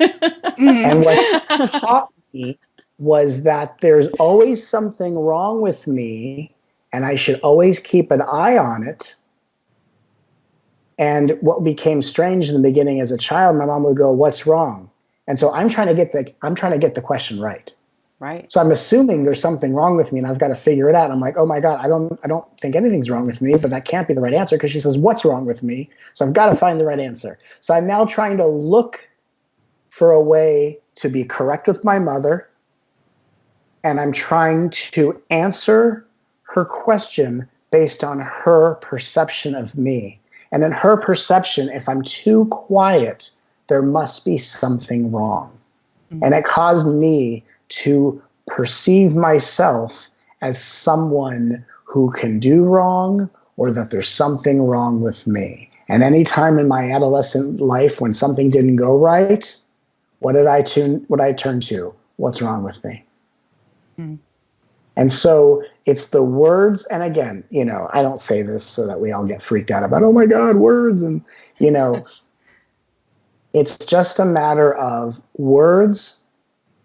And what taught me was that there's always something wrong with me, and I should always keep an eye on it. And what became strange in the beginning as a child, my mom would go, "What's wrong?" And so I'm trying to get the question right. Right. So I'm assuming there's something wrong with me, and I've got to figure it out. I'm like, oh my God, I don't think anything's wrong with me, but that can't be the right answer, because she says, "What's wrong with me?" So I've got to find the right answer. So I'm now trying to look for a way to be correct with my mother, and I'm trying to answer her question based on her perception of me. And in her perception, if I'm too quiet, there must be something wrong. Mm-hmm. And it caused me to perceive myself as someone who can do wrong, or that there's something wrong with me. And any time in my adolescent life when something didn't go right, what did I turn to? What's wrong with me? Mm. And so it's the words, and again, I don't say this so that we all get freaked out about, oh my God, words, and it's just a matter of words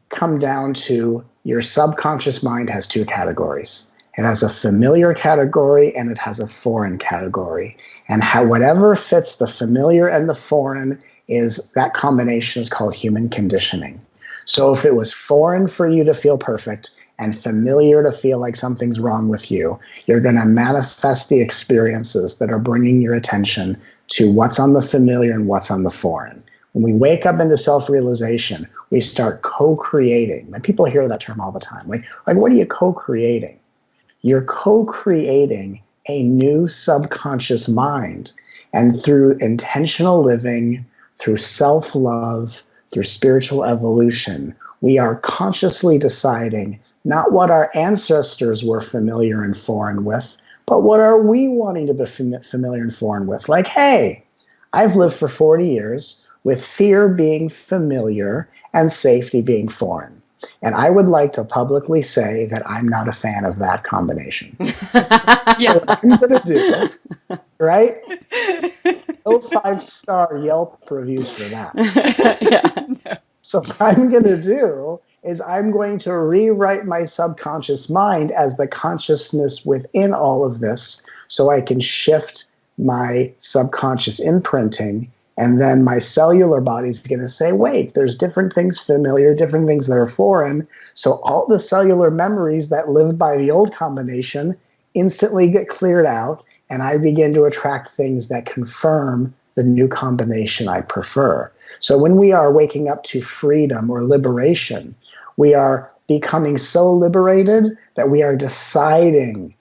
come down to your subconscious mind has two categories. It has a familiar category and it has a foreign category. And whatever fits the familiar and the foreign that combination is called human conditioning. So if it was foreign for you to feel perfect and familiar to feel like something's wrong with you, you're going to manifest the experiences that are bringing your attention to what's on the familiar and what's on the foreign. When we wake up into self-realization, we start co-creating. And people hear that term all the time. Like what are you co-creating? You're co-creating a new subconscious mind. And through intentional living, through self-love, through spiritual evolution, we are consciously deciding not what our ancestors were familiar and foreign with, but what are we wanting to be familiar and foreign with? Like, hey, I've lived for 40 years with fear being familiar and safety being foreign. And I would like to publicly say that I'm not a fan of that combination. So what I'm going to do, right? No 5-star Yelp reviews for that. No. So what I'm going to do is I'm going to rewrite my subconscious mind as the consciousness within all of this so I can shift my subconscious imprinting. And then my cellular body is going to say, wait, there's different things familiar, different things that are foreign. So all the cellular memories that lived by the old combination instantly get cleared out. And I begin to attract things that confirm the new combination I prefer. So when we are waking up to freedom or liberation, we are becoming so liberated that we are deciding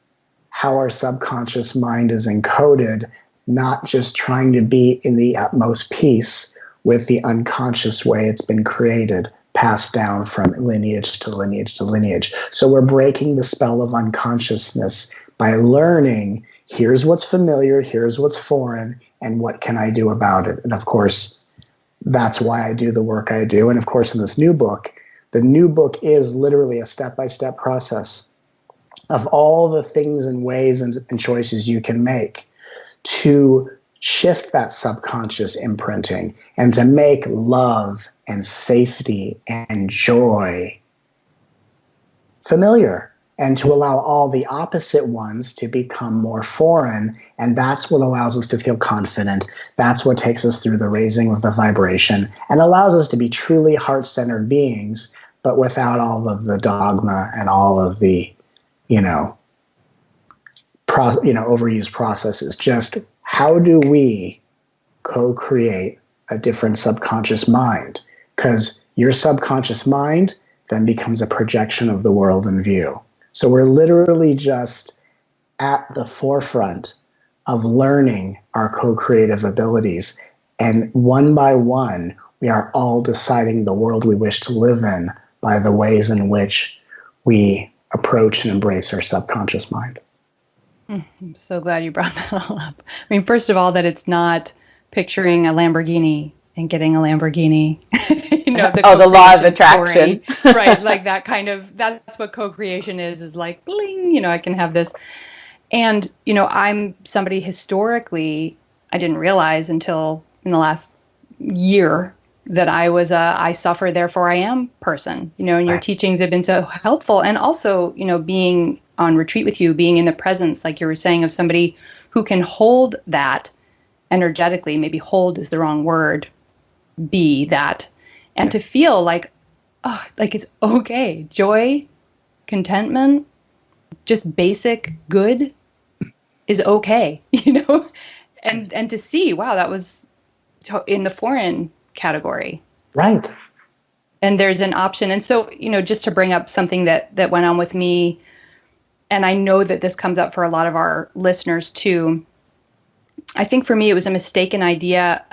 how our subconscious mind is encoded, not just trying to be in the utmost peace with the unconscious way it's been created, passed down from lineage to lineage to lineage. So we're breaking the spell of unconsciousness by learning, here's what's familiar, here's what's foreign, and what can I do about it? And of course, that's why I do the work I do. And of course, in this new book, the new book is literally a step-by-step process of all the things and ways and choices you can make to shift that subconscious imprinting and to make love and safety and joy familiar, and to allow all the opposite ones to become more foreign. And that's what allows us to feel confident. That's what takes us through the raising of the vibration and allows us to be truly heart-centered beings, but without all of the dogma and all of the, overused processes. Just how do we co-create a different subconscious mind? Because your subconscious mind then becomes a projection of the world in view. So we're literally just at the forefront of learning our co-creative abilities. And one by one, we are all deciding the world we wish to live in by the ways in which we approach and embrace our subconscious mind. I'm so glad you brought that all up. I mean, first of all, that it's not picturing a Lamborghini and getting a Lamborghini. The law of attraction. Right, like that kind of, that's what co-creation is like, bling, I can have this. And, I'm somebody historically, I didn't realize until in the last year that I was I suffer, therefore I am person, and your teachings have been so helpful. And also, being on retreat with you, being in the presence, like you were saying, of somebody who can hold that energetically, maybe hold is the wrong word, be that, and to feel like, like it's okay. Joy, contentment, just basic good is okay, and to see, wow, that was in the foreign category. Right. And there's an option. And so, just to bring up something that went on with me and I know that this comes up for a lot of our listeners too. I think for me, it was a mistaken idea,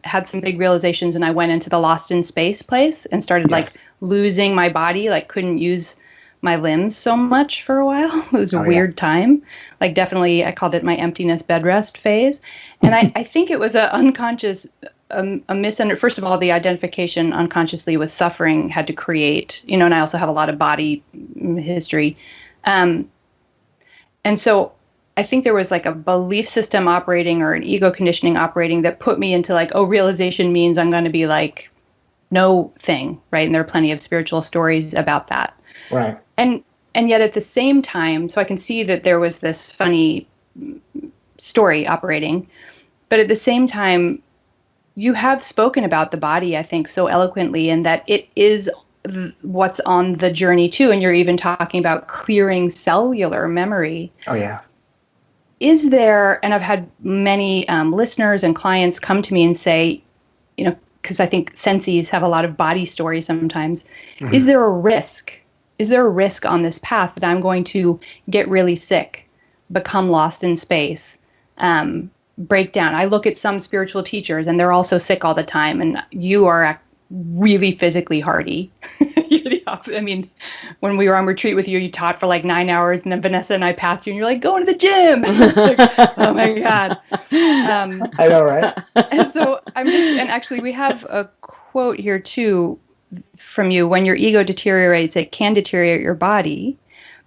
had some big realizations, and I went into the lost in space place and started like losing my body, like couldn't use my limbs so much for a while. It was a weird time. Like definitely, I called it my emptiness bed rest phase. And I think it was an unconscious, first of all, the identification unconsciously with suffering had to create, and I also have a lot of body history. And so I think there was like a belief system operating or an ego conditioning operating that put me into like, oh, realization means I'm going to be like no thing, right? And there are plenty of spiritual stories about that. Right. And yet at the same time, so I can see that there was this funny story operating, but at the same time, you have spoken about the body, I think, so eloquently, and that it is what's on the journey too. And you're even talking about clearing cellular memory. Oh, yeah. Is there, and I've had many listeners and clients come to me and say, because I think sensies have a lot of body stories sometimes, is there a risk? Is there a risk on this path that I'm going to get really sick, become lost in space, break down? I look at some spiritual teachers and they're also sick all the time, and you are really physically hardy. I mean, when we were on retreat with you, you taught for like 9 hours, and then Vanessa and I passed you, and you're like, going to the gym. Like, oh my God. I know, right? And so and actually we have a quote here too from you. When your ego deteriorates, it can deteriorate your body,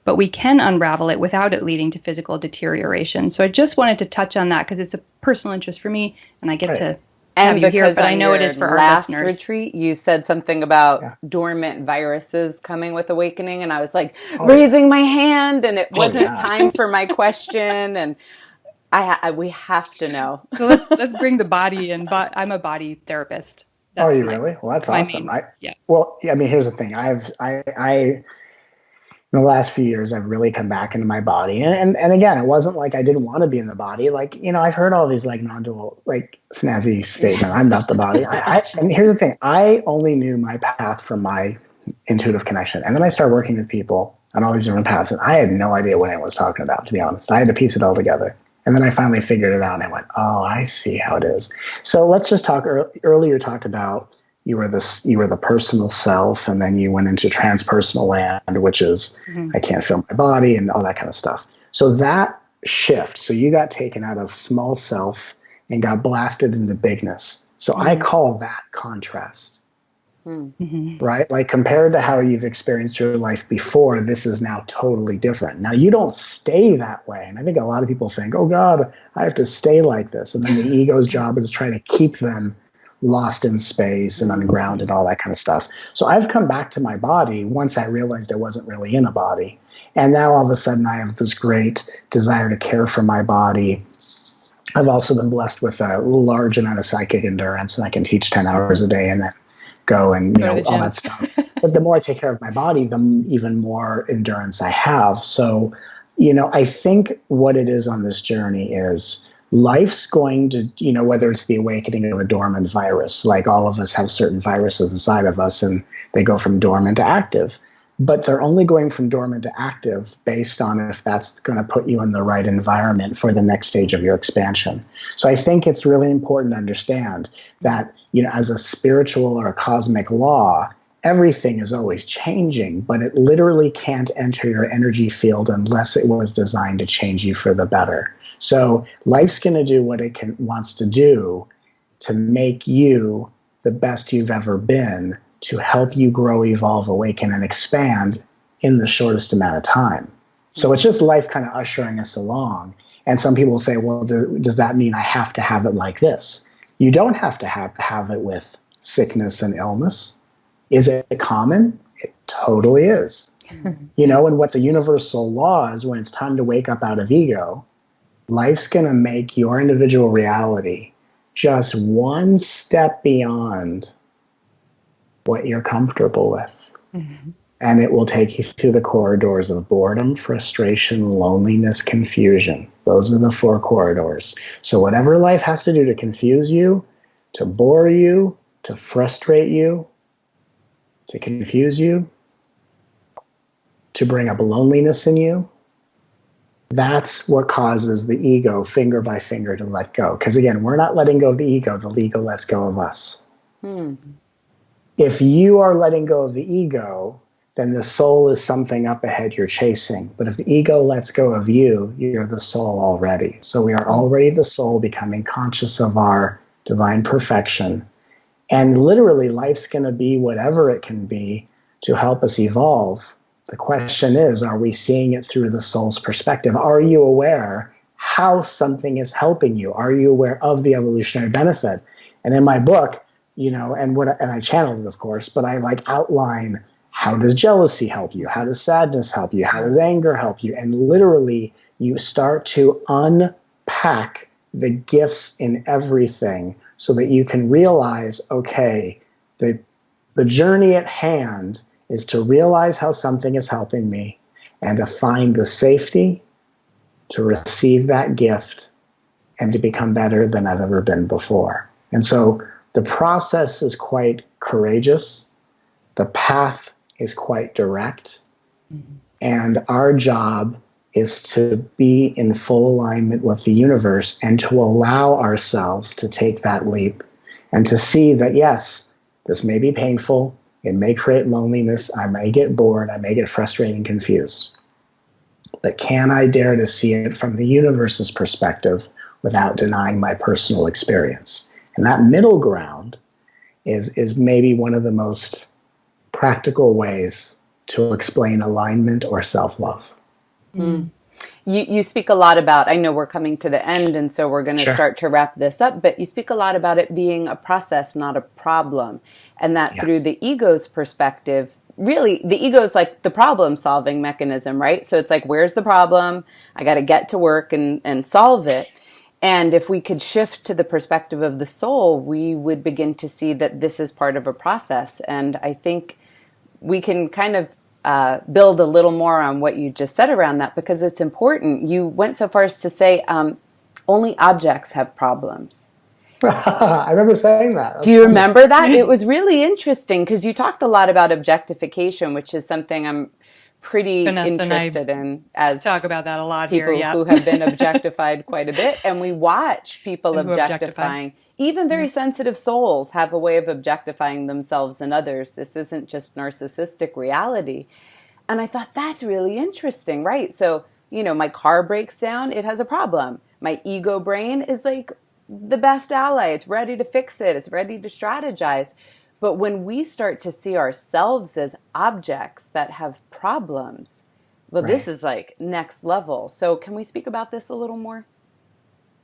but we can unravel it without it leading to physical deterioration. So I just wanted to touch on that because it's a personal interest for me, and I get to have you here, but I know it is for our listeners. Last retreat, you said something about dormant viruses coming with awakening, and I was like raising my hand, and it wasn't time for my question, and we have to know. So let's bring the body in. But I'm a body therapist. That's really? Well, that's awesome. Well, I mean, here's the thing. In the last few years, I've really come back into my body. And again, it wasn't like I didn't want to be in the body. Like, I've heard all these like non-dual, like snazzy statement. I'm not the body. And here's the thing. I only knew my path from my intuitive connection. And then I started working with people on all these different paths. And I had no idea what anyone was talking about, to be honest. I had to piece it all together. And then I finally figured it out and I went, oh, I see how it is. So let's just talk earlier talked about you were the personal self, and then you went into transpersonal land, which is I can't feel my body and all that kind of stuff. So that shift, so you got taken out of small self and got blasted into bigness. So I call that contrast. Right? Like compared to how you've experienced your life before, this is now totally different. Now you don't stay that way. And I think a lot of people think, oh God, I have to stay like this. And then the ego's job is trying to keep them lost in space and ungrounded, all that kind of stuff. So I've come back to my body once I realized I wasn't really in a body. And now all of a sudden I have this great desire to care for my body. I've also been blessed with a large amount of psychic endurance, and I can teach 10 hours a day and then go and all that stuff. But the more I take care of my body, the even more endurance I have. So, I think what it is on this journey is life's going to, whether it's the awakening of a dormant virus, like all of us have certain viruses inside of us and they go from dormant to active, but they're only going from dormant to active based on if that's going to put you in the right environment for the next stage of your expansion. So I think it's really important to understand that, as a spiritual or a cosmic law, everything is always changing, but it literally can't enter your energy field unless it was designed to change you for the better. So life's going to do what it wants to do to make you the best you've ever been, to help you grow, evolve, awaken, and expand in the shortest amount of time. So it's just life kind of ushering us along. And some people say, well, does that mean I have to have it like this? You don't have to have it with sickness and illness. Is it common? It totally is. And what's a universal law is when it's time to wake up out of ego, life's going to make your individual reality just one step beyond what you're comfortable with. And it will take you through the corridors of boredom, frustration, loneliness, confusion. Those are the 4 corridors. So whatever life has to do to confuse you, to bore you, to frustrate you, to confuse you, to bring up loneliness in you, That's what causes the ego finger by finger to let go. Because again, we're not letting go of the ego lets go of us. If you are letting go of the ego, then the soul is something up ahead you're chasing. But if the ego lets go of you, you're the soul already. So we are already the soul becoming conscious of our divine perfection. And literally, life's going to be whatever it can be to help us evolve. The question is, are we seeing it through the soul's perspective? Are you aware how something is helping you? Are you aware of the evolutionary benefit? And in my book, and I channeled it, of course, but I outline, how does jealousy help you? How does sadness help you? How does anger help you? And literally, you start to unpack the gifts in everything so that you can realize, okay, the journey at hand is to realize how something is helping me and to find the safety to receive that gift and to become better than I've ever been before. And so the process is quite courageous. The path is quite direct. And our job is to be in full alignment with the universe and to allow ourselves to take that leap and to see that, yes, this may be painful. It may create loneliness. I may get bored. I may get frustrated and confused. But can I dare to see it from the universe's perspective without denying my personal experience? And that middle ground is maybe one of the most practical ways to explain alignment or self-love. You speak a lot about, I know we're coming to the end, and so we're going to start to wrap this up, but you speak a lot about it being a process, not a problem. And that through the ego's perspective, really, the ego is like the problem-solving mechanism, right? So it's like, where's the problem? I got to get to work and solve it. And if we could shift to the perspective of the soul, we would begin to see that this is part of a process. And I think we can kind of build a little more on what you just said around that, because it's important. You went so far as to say only objects have problems. I remember saying that. Do you remember that? It was really interesting because you talked a lot about objectification, which is something I'm pretty Vanessa interested in, as talk about that a lot people here, who have been objectified quite a bit. And we watch people objectifying. Even very sensitive souls have a way of objectifying themselves and others. This isn't just narcissistic reality. And I thought, that's really interesting, right? So, my car breaks down, it has a problem. My ego brain is like the best ally. It's ready to fix it. It's ready to strategize. But when we start to see ourselves as objects that have problems, this is like next level. So can we speak about this a little more?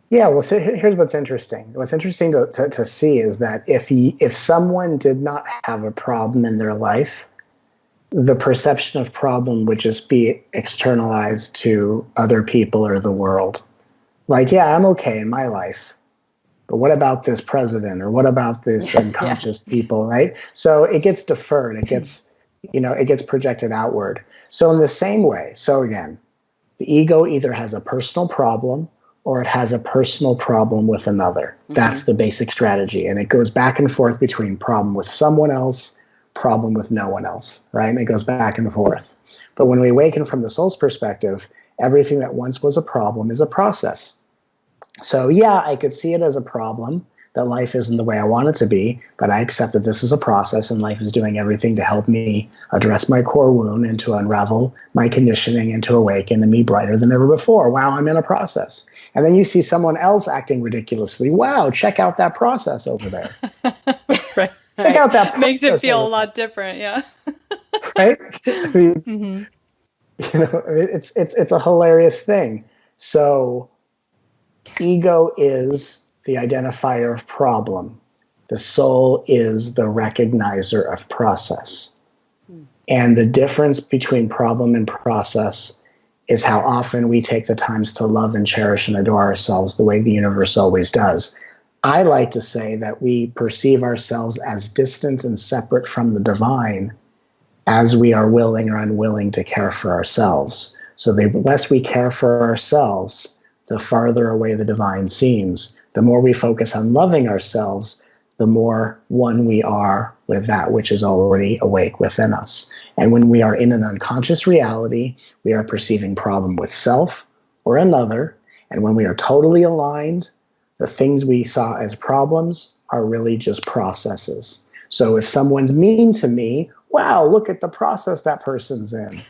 Yeah, well, so here's what's interesting. What's interesting to see is that if someone did not have a problem in their life, the perception of problem would just be externalized to other people or the world. Like, yeah, I'm okay in my life, but what about this president, or what about this unconscious people, right? So it gets deferred. It gets projected outward. So in the same way, so again, the ego either has a personal problem or it has a personal problem with another. That's the basic strategy. And it goes back and forth between problem with someone else, problem with no one else, right? And it goes back and forth. But when we awaken from the soul's perspective, everything that once was a problem is a process. So yeah, I could see it as a problem that life isn't the way I want it to be, but I accept that this is a process and life is doing everything to help me address my core wound and to unravel my conditioning and to awaken and be brighter than ever before. Wow, I'm in a process. And then you see someone else acting ridiculously. Wow, check out that process over there. Right. Check out that process. Makes it feel a lot different, yeah. Right? I mean, it's a hilarious thing. So ego is the identifier of problem. The soul is the recognizer of process. And the difference between problem and process is how often we take the times to love and cherish and adore ourselves the way the universe always does. I like to say that we perceive ourselves as distant and separate from the divine as we are willing or unwilling to care for ourselves. So the less we care for ourselves, the farther away the divine seems. The more we focus on loving ourselves, the more one we are with that which is already awake within us. And when we are in an unconscious reality, we are perceiving problem with self or another. And when we are totally aligned, the things we saw as problems are really just processes. So if someone's mean to me, wow, look at the process that person's in.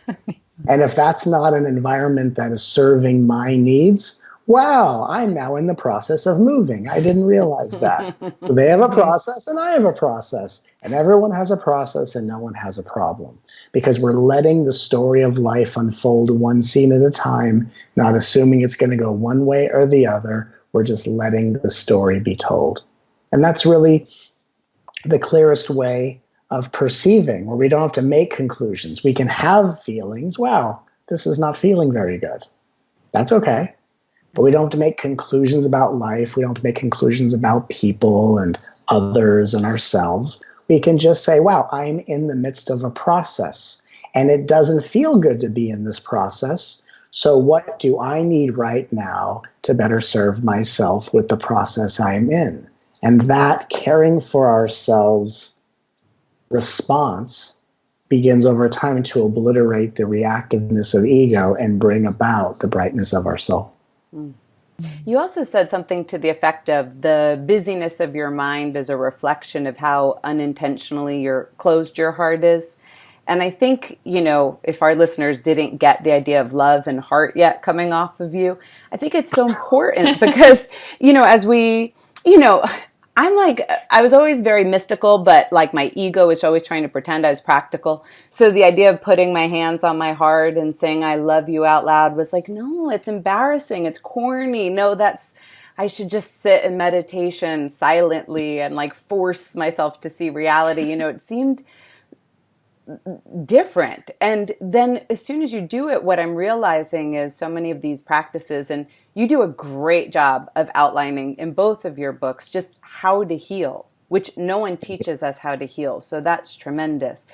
And if that's not an environment that is serving my needs, wow, I'm now in the process of moving. I didn't realize that. So they have a process and I have a process. And everyone has a process and no one has a problem. Because we're letting the story of life unfold one scene at a time, not assuming it's going to go one way or the other. We're just letting the story be told. And that's really the clearest way of perceiving, where we don't have to make conclusions. We can have feelings. Wow, this is not feeling very good. That's okay. But we don't have to make conclusions about life. We don't have to make conclusions about people and others and ourselves. We can just say, wow, I'm in the midst of a process and it doesn't feel good to be in this process. So what do I need right now to better serve myself with the process I'm in? And that caring for ourselves response begins over time to obliterate the reactiveness of ego and bring about the brightness of our soul. You also said something to the effect of the busyness of your mind is a reflection of how unintentionally closed your heart is. And I think, if our listeners didn't get the idea of love and heart yet coming off of you, I think it's so important because, as we, I was always very mystical, but like my ego was always trying to pretend I was practical. So the idea of putting my hands on my heart and saying I love you out loud was like, no, it's embarrassing. It's corny. No, I should just sit in meditation silently and like force myself to see reality. It seemed different. And then as soon as you do it, what I'm realizing is so many of these practices, and you do a great job of outlining in both of your books just how to heal, which no one teaches us how to heal. So that's tremendous.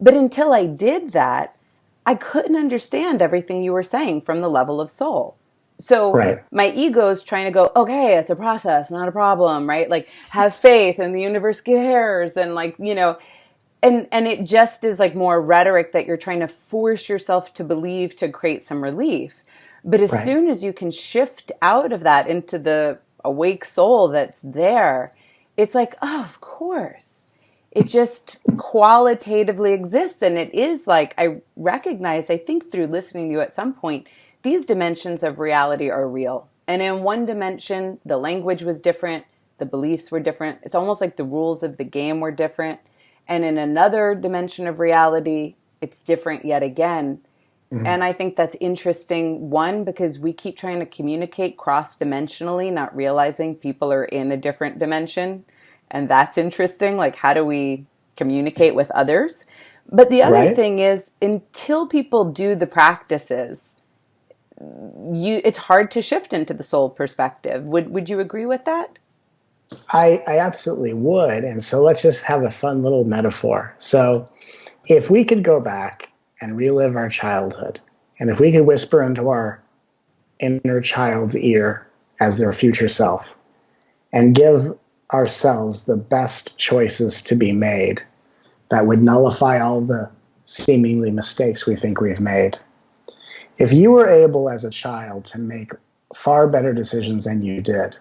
But until I did that, I couldn't understand everything you were saying from the level of soul. So my ego is trying to go, okay, it's a process, not a problem, right? Like have faith and the universe cares and and it just is like more rhetoric that you're trying to force yourself to believe to create some relief. But as soon as you can shift out of that into the awake soul that's there, it's like, oh, of course. It just qualitatively exists. And it is like, I think through listening to you at some point, these dimensions of reality are real. And in one dimension, the language was different. The beliefs were different. It's almost like the rules of the game were different. And in another dimension of reality, it's different yet again. Mm-hmm. And I think that's interesting, one, because we keep trying to communicate cross-dimensionally, not realizing people are in a different dimension. And that's interesting. Like, how do we communicate with others? But the other thing is, until people do the practices, it's hard to shift into the soul perspective. Would you agree with that? I absolutely would. And so let's just have a fun little metaphor. So if we could go back and relive our childhood, and if we could whisper into our inner child's ear as their future self and give ourselves the best choices to be made that would nullify all the seemingly mistakes we think we've made. If you were able as a child to make far better decisions than you did,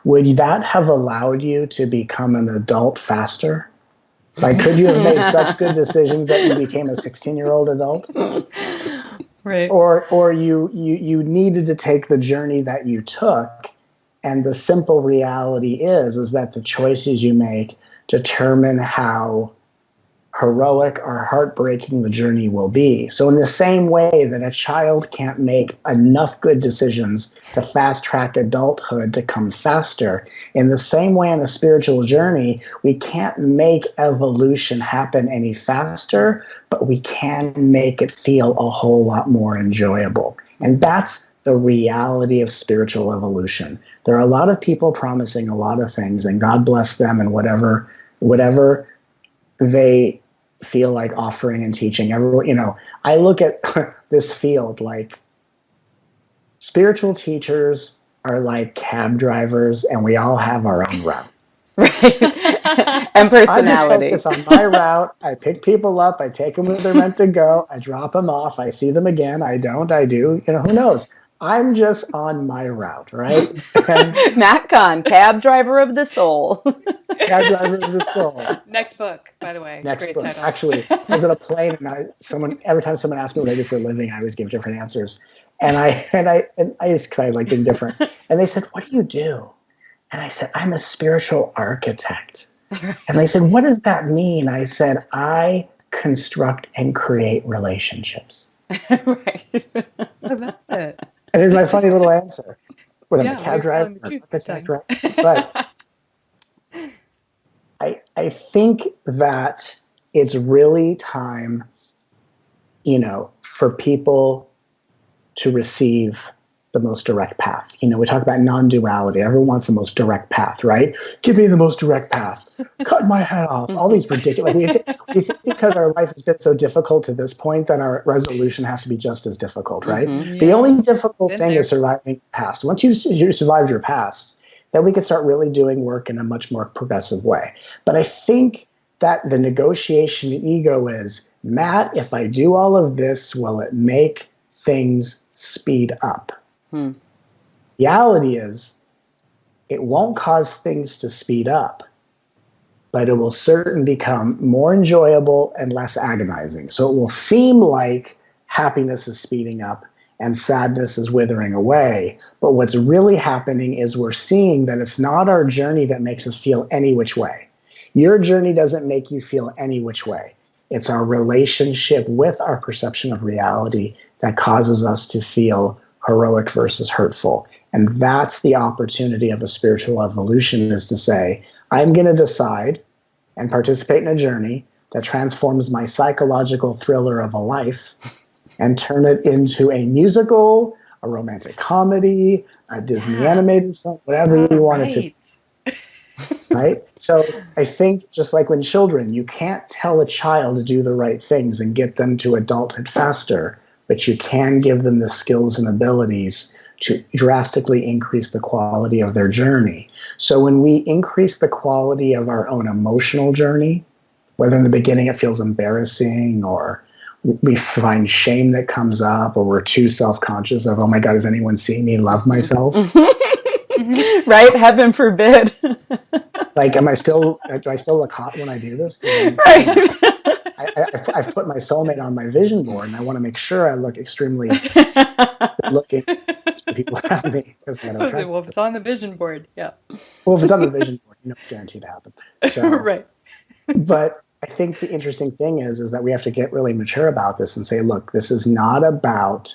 would that have allowed you to become an adult faster? Like, could you have made such good decisions that you became a 16-year-old adult? Right. Or you needed to take the journey that you took, and the simple reality is that the choices you make determine how heroic or heartbreaking the journey will be. So in the same way that a child can't make enough good decisions to fast track adulthood to come faster, in the same way in a spiritual journey, we can't make evolution happen any faster, but we can make it feel a whole lot more enjoyable. And that's the reality of spiritual evolution. There are a lot of people promising a lot of things, and God bless them, and whatever they feel like offering and teaching. Everyone, I look at this field like spiritual teachers are like cab drivers, and we all have our own run. Right. And personality. I just focus on my route. I pick people up. I take them where they're meant to go. I drop them off. I see them again. I don't. I do. Who knows? I'm just on my route, right? And Matt Kahn, cab driver of the soul. Cab driver of the soul. Next book, by the way. Next Great book. title. Actually, I was on a plane, and every time someone asked me what I do for a living, I always give different answers. And I just kind of like being different. And they said, "What do you do?" And I said, "I'm a spiritual architect." And they said, "What does that mean?" I said, "I construct and create relationships." Right. I love it. And it's my funny little answer. With a cab driver, but I think that it's really time, for people to receive the most direct path. We talk about non-duality. Everyone wants the most direct path, right? Give me the most direct path. Cut my head off. All these ridiculous. We think because our life has been so difficult to this point, that our resolution has to be just as difficult, right? Mm-hmm. The only difficult thing is surviving the past. Once you survived your past, then we can start really doing work in a much more progressive way. But I think that the negotiation ego is, Matt, if I do all of this, will it make things speed up? Reality is, it won't cause things to speed up, but it will certainly become more enjoyable and less agonizing. So it will seem like happiness is speeding up and sadness is withering away. But what's really happening is we're seeing that it's not our journey that makes us feel any which way. Your journey doesn't make you feel any which way. It's our relationship with our perception of reality that causes us to feel heroic versus hurtful. And that's the opportunity of a spiritual evolution, is to say, I'm going to decide and participate in a journey that transforms my psychological thriller of a life and turn it into a musical, a romantic comedy, a Disney animated film, whatever you want it to be. Right? So I think just like when children, you can't tell a child to do the right things and get them to adulthood faster, but you can give them the skills and abilities to drastically increase the quality of their journey. So when we increase the quality of our own emotional journey, whether in the beginning it feels embarrassing or we find shame that comes up, or we're too self-conscious of, oh my God, is anyone seeing me love myself? Right? Heaven forbid. Like, do I still look hot when I do this? Right. I've put my soulmate on my vision board, and I want to make sure I look extremely good looking to people around me. Well, if it's on the vision board, yeah. Well, if it's on the vision board, it's guaranteed to happen. So, right. But I think the interesting thing is that we have to get really mature about this and say, look, this is not about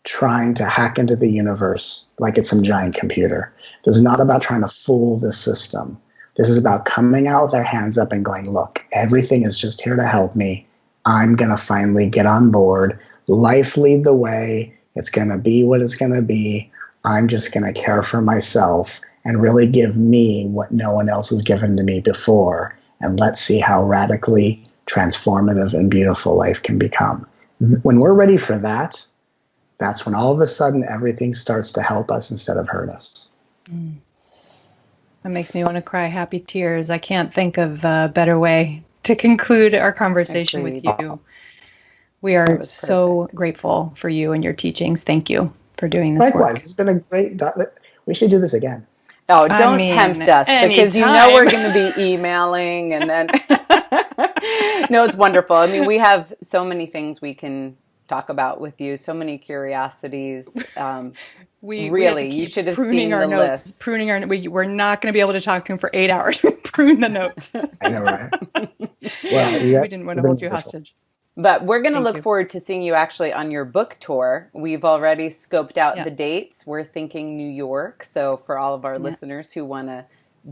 trying to hack into the universe like it's some giant computer. This is not about trying to fool the system. This is about coming out with our hands up and going, look, everything is just here to help me. I'm going to finally get on board. Life lead the way. It's going to be what it's going to be. I'm just going to care for myself and really give me what no one else has given to me before. And let's see how radically transformative and beautiful life can become. When we're ready for that, that's when all of a sudden everything starts to help us instead of hurt us. That makes me want to cry happy tears. I can't think of a better way to conclude our conversation with you. We are so grateful for you and your teachings. Thank you for doing this Likewise, work. It's been a great... We should do this again. Oh, don't tempt us, because you know we're going to be emailing and then... No, it's wonderful. I mean, we have so many things we can talk about with you, so many curiosities. You should have seen the list. We're not going to be able to talk to him for 8 hours. Prune the notes. I know, right? Well, we didn't want to hold you hostage. But we're going to look forward to seeing you actually on your book tour. We've already scoped out the dates. We're thinking New York. So for all of our listeners who want to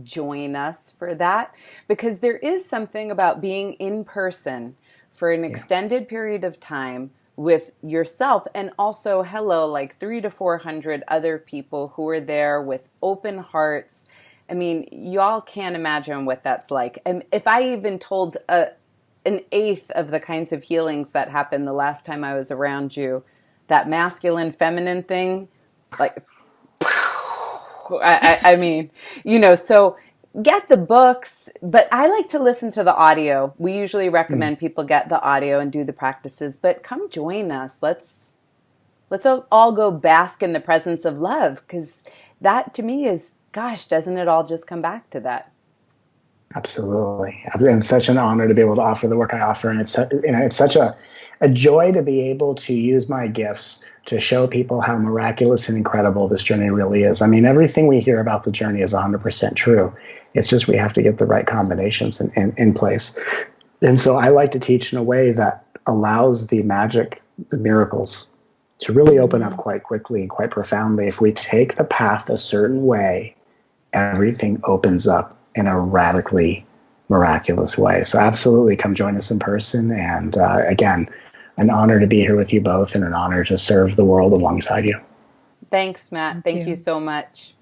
join us for that, because there is something about being in person for an extended period of time with yourself, and also, like 300 to 400 other people who are there with open hearts. I mean, y'all can't imagine what that's like. And if I even told an eighth of the kinds of healings that happened the last time I was around you, that masculine, feminine thing, like, I mean, so get the books, but I like to listen to the audio. We usually recommend people get the audio and do the practices, but come join us. Let's all go bask in the presence of love, because that to me is, gosh, doesn't it all just come back to that? Absolutely. And it's such an honor to be able to offer the work I offer. And it's such a joy to be able to use my gifts to show people how miraculous and incredible this journey really is. I mean, everything we hear about the journey is 100% true. It's just we have to get the right combinations in place. And so I like to teach in a way that allows the magic, the miracles, to really open up quite quickly and quite profoundly. If we take the path a certain way, everything opens up in a radically miraculous way. So absolutely come join us in person. And again, an honor to be here with you both, and an honor to serve the world alongside you. Thanks, Matt. Thank you so much.